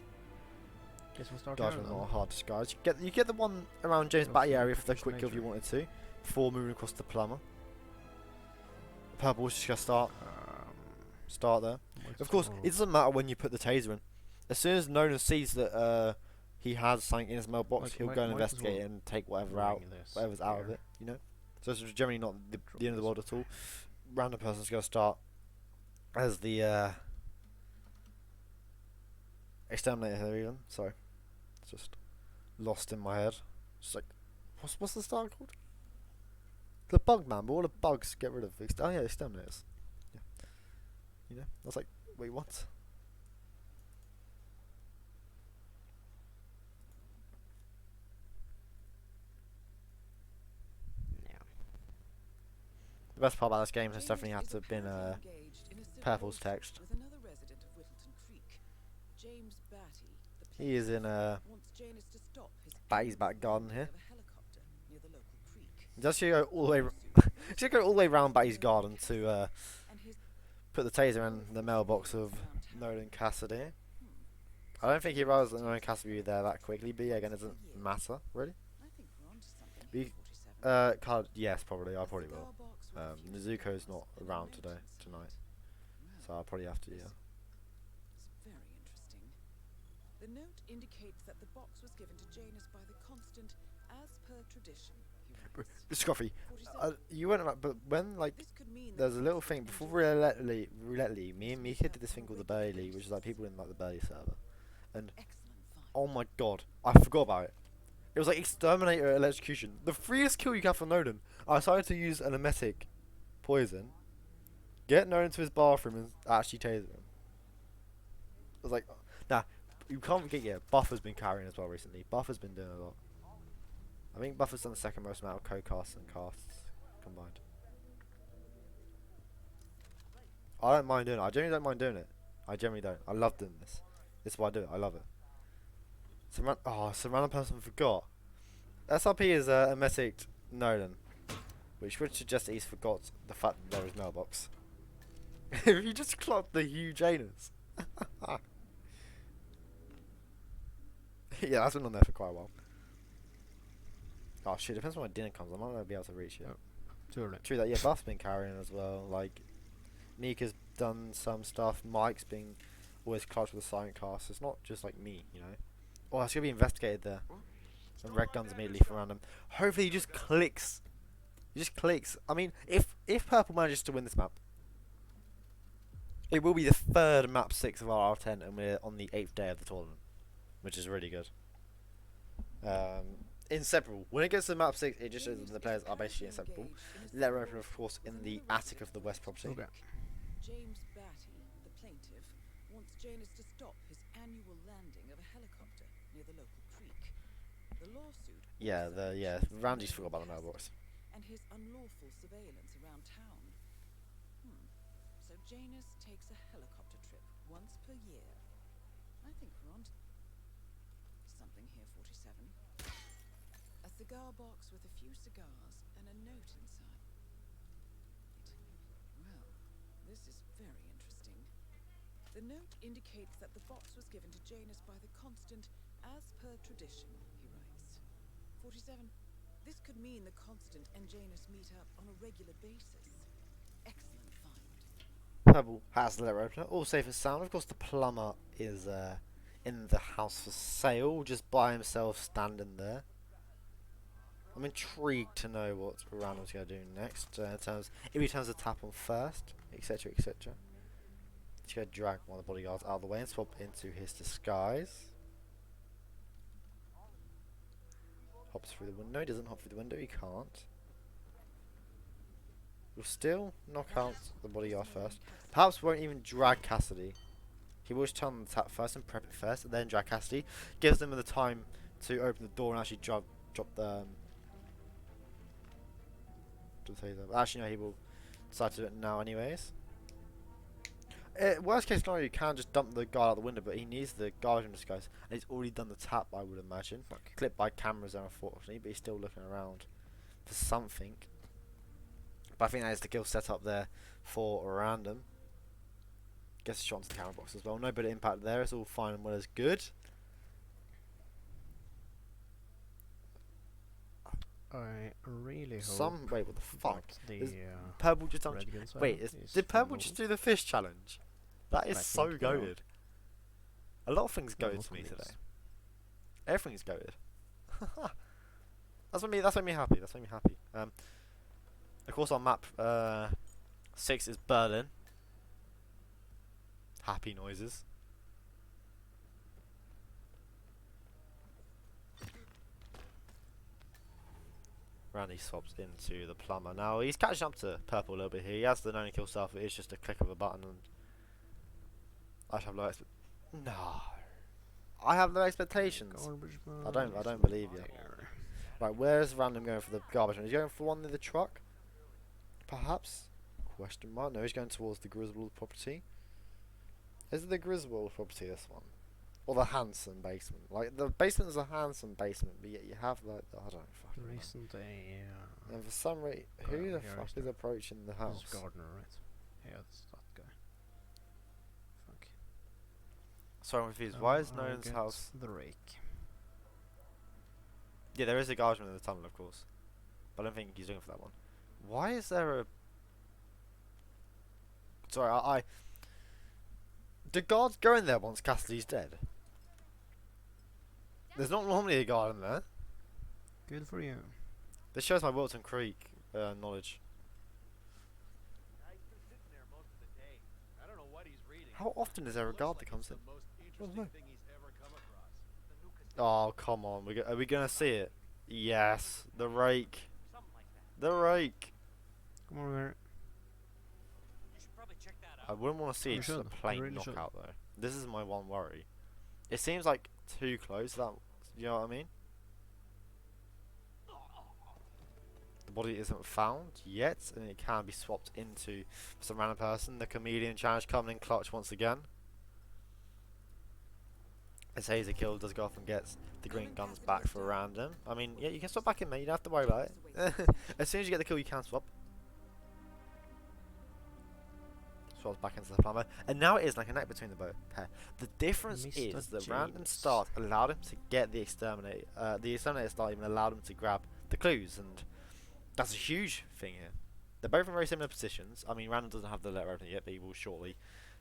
Speaker 5: Guess we'll start
Speaker 4: Garbage
Speaker 5: here
Speaker 4: men
Speaker 5: then.
Speaker 4: not hard disguise. You get the one around James'
Speaker 5: Well,
Speaker 4: Batty
Speaker 5: some
Speaker 4: area for the quick
Speaker 5: confusion
Speaker 4: kill if you
Speaker 5: nature.
Speaker 4: wanted to, before moving across the plumber. Purple's just gonna start there. Of course, it doesn't matter when you put the taser in. As soon as Nolan sees that he has something in his mailbox,
Speaker 5: Like,
Speaker 4: he'll
Speaker 5: might-
Speaker 4: go and
Speaker 5: might as
Speaker 4: investigate
Speaker 5: well
Speaker 4: it and take whatever
Speaker 5: bring
Speaker 4: out,
Speaker 5: this
Speaker 4: whatever's out of
Speaker 5: here.
Speaker 4: it, you know. So it's generally not the end of the world at all. Random person's gonna start as the exterminator here even. Sorry, it's just lost in my head. Just like, what's the star called? The bug man, but all the bugs get rid of. Oh yeah, exterminators. Yeah, you know. I was like, wait, what?
Speaker 9: No.
Speaker 4: The best part about this game has
Speaker 1: James
Speaker 4: definitely had
Speaker 1: is
Speaker 4: to have been
Speaker 1: apparently engaged in a civil
Speaker 4: Purple's
Speaker 1: lawsuit
Speaker 4: text.
Speaker 1: with another resident of Whittleton Creek. James Batty, the
Speaker 4: He is in
Speaker 1: wants Janus to stop his
Speaker 4: Batty's back garden here.
Speaker 1: of a helicopter near the local creek.
Speaker 4: He's actually go all the way. He's gonna go all the way around Batty's garden to
Speaker 1: And his
Speaker 4: put the taser in the mailbox of Nolan Cassidy. I don't think he realised that Nolan Cassidy would be there that quickly, but yeah, again, it doesn't matter really.
Speaker 1: I think we're onto something.
Speaker 4: We-
Speaker 1: 47.
Speaker 4: Card, yes, probably. I probably
Speaker 1: Cigar
Speaker 4: will.
Speaker 1: box with a few
Speaker 4: Nezuko's
Speaker 1: cigars
Speaker 4: not
Speaker 1: and
Speaker 4: around
Speaker 1: notes
Speaker 4: tonight,
Speaker 1: inside.
Speaker 4: so I'll probably have to. Yeah.
Speaker 1: It's very interesting. The note indicates that the box was given to Janus by the constant, as per tradition. He writes.
Speaker 4: Scruffy,
Speaker 1: 47.
Speaker 4: you went around, but when like
Speaker 1: This could mean that
Speaker 4: there's a
Speaker 1: the
Speaker 4: little
Speaker 1: constant
Speaker 4: thing before
Speaker 1: and
Speaker 4: Roulette League, me and Mika did this thing called the Burley League, which is like people in like the Burley server. And
Speaker 1: excellent find.
Speaker 4: oh my god, I forgot about it. It was like exterminator electrocution. The freest kill you can have for Nolan. I decided to use an emetic poison, get Nolan to his bathroom and actually taser him. I was like, nah, you can't forget, yeah, Buffer's been carrying as well recently. Buffer's been doing a lot. I think Buffer's done the second most amount of co-casts and casts combined. I don't mind doing it. I genuinely don't mind doing it. I generally don't. I love doing this. This is why I do it. I love it. Some random person forgot. SRP is emetic Nolan, which would suggest that he's forgot the fact that there is mailbox. If you just clocked the huge anus. Yeah, that's been on there for quite a while. Oh shit, depends when my dinner comes. I might not be able to reach it.
Speaker 5: Too early.
Speaker 4: True that, yeah, Buff's been carrying as well. Like, Mika's done some stuff. Mike's been always clutch with the silent cast. It's not just like me, you know. Oh, it's gonna be investigated there. And red guns immediately from random. Hopefully he just clicks. He just clicks. I mean, if Purple manages to win this map, it will be the third map 6 of our R10, and we're on the 8th day of the tournament, which is really good. Inseparable. When it gets to map 6, it just shows that the players are basically inseparable. Let her open, of course, in the attic of the West property.
Speaker 5: Okay.
Speaker 1: James Batty, the plaintiff, wants Janus to stop his annual landing of a helicopter near the local creek. The lawsuit.
Speaker 4: Yeah,
Speaker 1: also mentions
Speaker 4: Randy's
Speaker 1: Nolan
Speaker 4: forgot about the mailbox.
Speaker 1: Cassidy and his unlawful surveillance around town. So Janus takes a helicopter trip once per year. I think we're on to something here, 47. A cigar box with a few cigars and a note inside. Well, this is very interesting. The note indicates that the box was given to Janus by the constant, as per tradition, he writes. 47. This could mean the constant and Janus meet up on a regular basis. Excellent find.
Speaker 4: Purple has the letter opener, all safe and sound. Of course, the plumber is in the house for sale, just by himself, standing there. I'm intrigued to know what Random's going to do next. In terms, if he turns the tap on first, etc., etc. He's going to drag one of the bodyguards out of the way and swap into his disguise. Hops through the window. He doesn't hop through the window. He can't. Will still knock out the bodyguard first. Perhaps won't even drag Cassidy. He will just turn on the tap first and prep it first, and then drag Cassidy. Gives them the time to open the door and actually drop the taser. Actually, no, he will decide to do it now anyways. Worst case scenario, you can just dump the guard out the window, but he needs the guardian disguise, and he's already done the tap, I would imagine. Clipped by cameras there, unfortunately, but he's still looking around for something. But I think that is the kill set up there for random. Gets a shot into the camera box as well. No bit of impact there. It's all fine and well as good.
Speaker 5: I really hope.
Speaker 4: Wait, what the fuck?
Speaker 5: The
Speaker 4: Is Purple just done.
Speaker 5: red guns
Speaker 4: Wait, did Purple just do the fish challenge? That is
Speaker 5: I
Speaker 4: so
Speaker 5: think, yeah.
Speaker 4: goated. A lot of things
Speaker 5: Yeah,
Speaker 4: goated
Speaker 5: most
Speaker 4: to me
Speaker 5: of
Speaker 4: today.
Speaker 5: these.
Speaker 4: Everything's goated. That's what me. That's what me happy. That's what me happy. Of course, on map 6 is Berlin. Happy noises. Randy swaps into the plumber. Now he's catching up to Purple a little bit here. He has the known kill stuff. It's just a click of a button, and I should have low No, I have no expectations. I don't believe you. Right, where's Random going for the garbage man? Is he going for one in the truck? Perhaps? Question mark. No, he's going towards the Griswold property. Is it the Griswold property, this one? Or the Hanson basement? Like, the basement is a Hanson basement, but yet you have, like, I don't fucking know.
Speaker 5: Recent,
Speaker 4: And for some reason, who the
Speaker 5: here
Speaker 4: fuck
Speaker 5: is
Speaker 4: is
Speaker 5: the-
Speaker 4: approaching the
Speaker 5: this
Speaker 4: house?
Speaker 5: is Gardner, right? Yeah, that's that guy. Fuck.
Speaker 4: Sorry, I'm confused. Why is
Speaker 5: I'll
Speaker 4: Nolan's
Speaker 5: get
Speaker 4: house?
Speaker 5: the rake?
Speaker 4: Yeah, there is a guardsman in the tunnel, of course. But I don't think he's looking for that one. Why is there a... Sorry, Do guards go in there once Cassidy's dead? There's not normally a guard in there.
Speaker 5: Good for you.
Speaker 4: This shows my Wilton Creek knowledge. How often is there a guard that comes in? I don't know. Oh, come on. Are we going to see it? Yes. The rake. The rake.
Speaker 5: Come on, Mary.
Speaker 4: I wouldn't want to see
Speaker 5: You
Speaker 4: just a
Speaker 5: should. You
Speaker 4: plain
Speaker 5: really should.
Speaker 4: knockout, though. This is my one worry. It seems like too close. That, you know what I mean? The body isn't found yet, and it can be swapped into some random person. The comedian challenge coming in clutch once again. As Hazer kill does go off and gets the green guns back for random. I mean, yeah, you can swap back in, mate. You don't have to worry about it. As soon as you get the kill, you can swap. Swaps back into the plumber, and now it is like a neck between the both pair. The difference
Speaker 5: Mr.
Speaker 4: is that
Speaker 5: James.
Speaker 4: random start allowed him to get the exterminator. The exterminator start even allowed him to grab the clues, and that's a huge thing here. They're both in very similar positions. I mean, random doesn't have the letter opening yet, but he will shortly.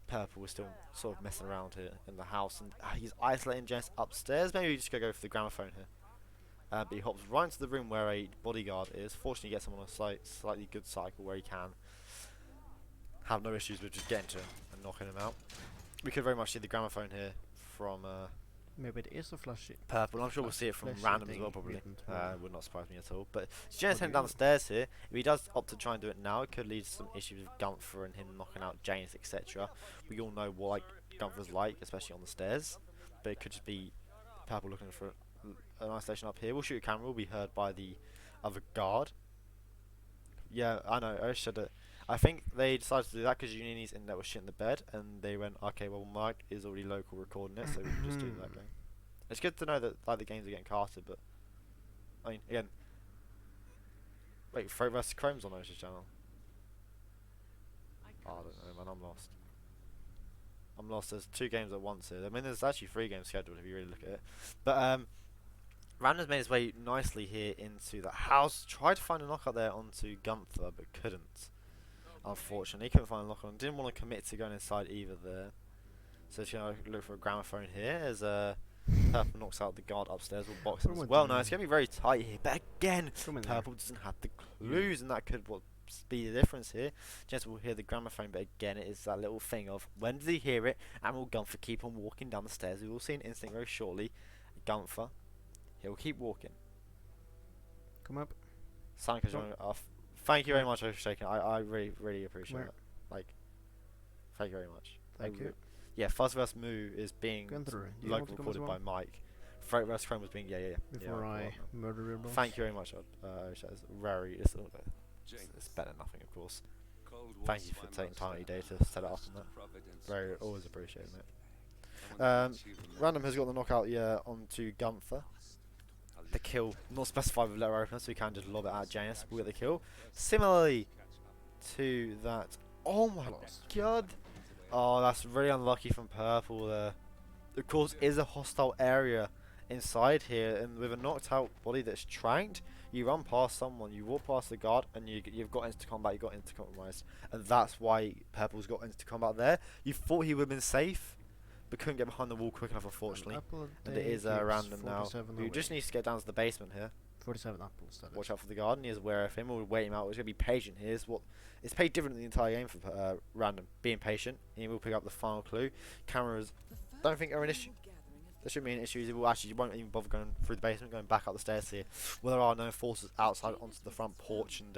Speaker 4: Purple is still sort of messing around here in the house, and he's isolating Jess upstairs. Maybe we just go for the gramophone here. But he hops right into the room where a bodyguard is. Fortunately, he gets him on a slightly good cycle where he can have no issues with just getting to him and knocking him out. We could very much see the gramophone here from
Speaker 5: Maybe it is a flashy.
Speaker 4: Purple. I'm sure we'll see it from
Speaker 5: Flashy
Speaker 4: random as
Speaker 5: thing
Speaker 4: well, probably.
Speaker 5: mutant one.
Speaker 4: Would not surprise me at all. But Jen's heading down the stairs here. If he does opt to try and do it now, it could lead to some issues with Gunther and him knocking out James, etc. We all know what like Gunther's like, especially on the stairs. But it could just be Purple looking for an isolation up here. We'll shoot a camera. We'll be heard by the other guard. Yeah, I know. I said it. I think they decided to do that because Unioni's in there was shit in the bed, and they went, okay, well, Mike is already local recording it, so we can just do that game. It's good to know that like the games are getting casted, but I mean, again, wait, Freight vs. Chrome's on Ocean's channel. Oh, I don't know, man. I'm lost. I'm lost. There's 2 games at once here. I mean, there's actually 3 games scheduled if you really look at it. But Random's made his way nicely here into the house. Tried to find a knockout there onto Gunther, but couldn't. Unfortunately, couldn't find a knock on. Didn't want to commit to going inside either there. So he's going to look for a gramophone here as Purple knocks out the guard upstairs. Will box him as well. No, it's going to be very tight here. But again, Purple doesn't have the clues, and that could be the difference here. Jess will hear the gramophone, but again, it is that little thing of when does he hear it, and will Gunther keep on walking down the stairs? We will see an instinct very shortly. Gunther, he'll keep walking.
Speaker 5: Come up.
Speaker 4: Sanka's running off. Thank you very much for shaking. I really, really appreciate it. Like, thank you very much.
Speaker 5: Thank you.
Speaker 4: Yeah, Fuzz vs. Moo is being
Speaker 5: Gunther, you
Speaker 4: local
Speaker 5: want to come as
Speaker 4: recorded by
Speaker 5: well?
Speaker 4: Mike. Freight vs. Chrome was being
Speaker 5: Before I murder your boss.
Speaker 4: Thank you very much. It's very it's better than nothing, of course. Thank you for taking time out of your day to set it up and that. Very, always appreciate it. Random has got the knockout onto Gunther. The kill not specified with letter opener, so we can just lob it at Janus. We'll get the kill. Similarly to that. Oh my god! Oh, that's really unlucky from Purple there. Of course, is a hostile area inside here, and with a knocked out body that's tranked, you run past someone, you walk past the guard, and you've got into combat, you've got into compromise, and that's why Purple's got into combat there. You thought he would have been safe, but couldn't get behind the wall quick enough, unfortunately. And it is Random now, who just needs to get down to the basement here.
Speaker 5: 47 apples.
Speaker 4: Watch out for the guard, and he's aware of him. We'll wait him out. He's going to be patient here. It's played different in the entire game for Random. Being patient, he will pick up the final clue. Cameras, don't think are an issue. There shouldn't be an issue. He will actually, you won't even bother going through the basement, going back up the stairs here. Well, there are no forces outside onto the front porch, and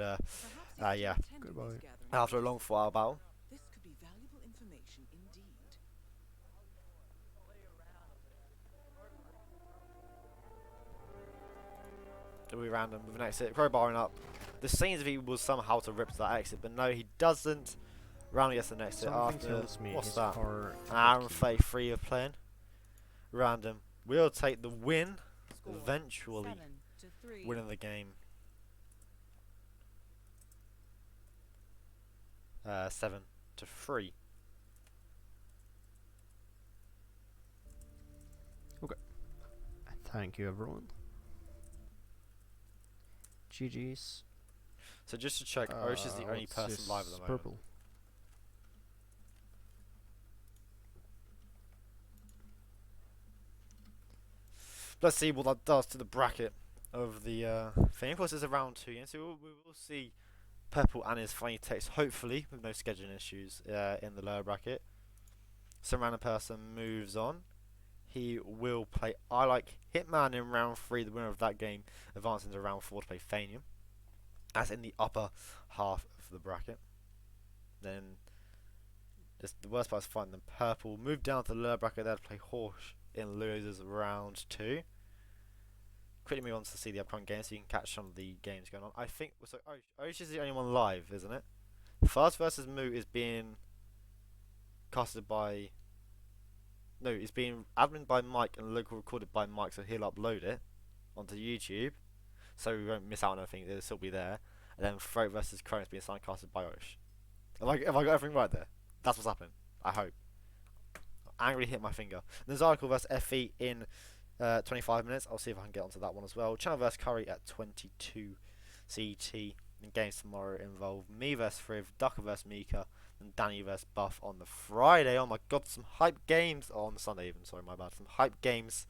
Speaker 4: yeah.
Speaker 5: Goodbye.
Speaker 4: After a long 4-hour battle.
Speaker 1: This could be valuable information indeed.
Speaker 4: It'll be Random with an exit, crowbarring up. The seems if he was somehow to rip to that exit, but no, he doesn't. Random gets the next exit after. What's that? An hour and 33 of playing. Random will take the win, eventually winning the game. 7-3.
Speaker 5: Okay. Thank you, everyone. GG's.
Speaker 4: So just to check, Osh is the only person live at the moment.
Speaker 5: Purple.
Speaker 4: Let's see what that does to the bracket of the thing. Of course, it's a round 2, so we will see Purple and his funny text, hopefully, with no scheduling issues in the lower bracket. Some random person moves on. He will play I Like Hitman in round 3. The winner of that game advances into round 4 to play Fanium. That's in the upper half of the bracket. Then the worst part is finding them. Purple move down to the lower bracket there to play Horse in losers round 2. Quickly move on to see the upcoming games so you can catch some of the games going on. I think so. Osh is the only one live, isn't it? Fast versus Moo is being casted by. No, it's being admin by Mike and local recorded by Mike, so he'll upload it onto YouTube, so we won't miss out on anything. It'll still be there. And then Throat versus Chrome is being casted by Osh. Have I got everything right there? That's what's happening. I hope. Angrily hit my finger. And there's Article vs FE in 25 minutes. I'll see if I can get onto that one as well. Channel vs Curry at 22 CT. And games tomorrow involve me vs Friv, Ducker vs Mika, and Danny vs Buff on the Friday. Oh my god, some hype games. Oh, on the Sunday even, sorry, my bad. Some hype games.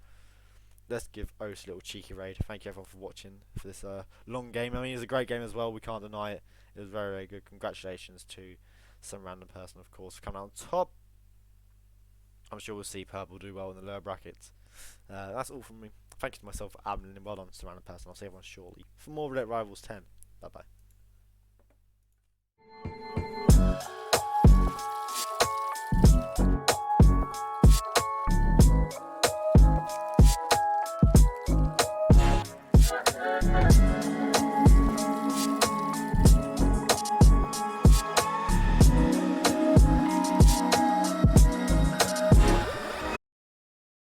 Speaker 4: Let's give Osh a little cheeky raid. Thank you everyone for watching for this long game. I mean, it was a great game as well. We can't deny it. It was very, very good. Congratulations to some random person, of course, for coming out on top. I'm sure we'll see Purple do well in the lower brackets. That's all from me. Thank you to myself for admin and well done to random person. I'll see everyone shortly for more Roulette Rivals 10. Bye bye.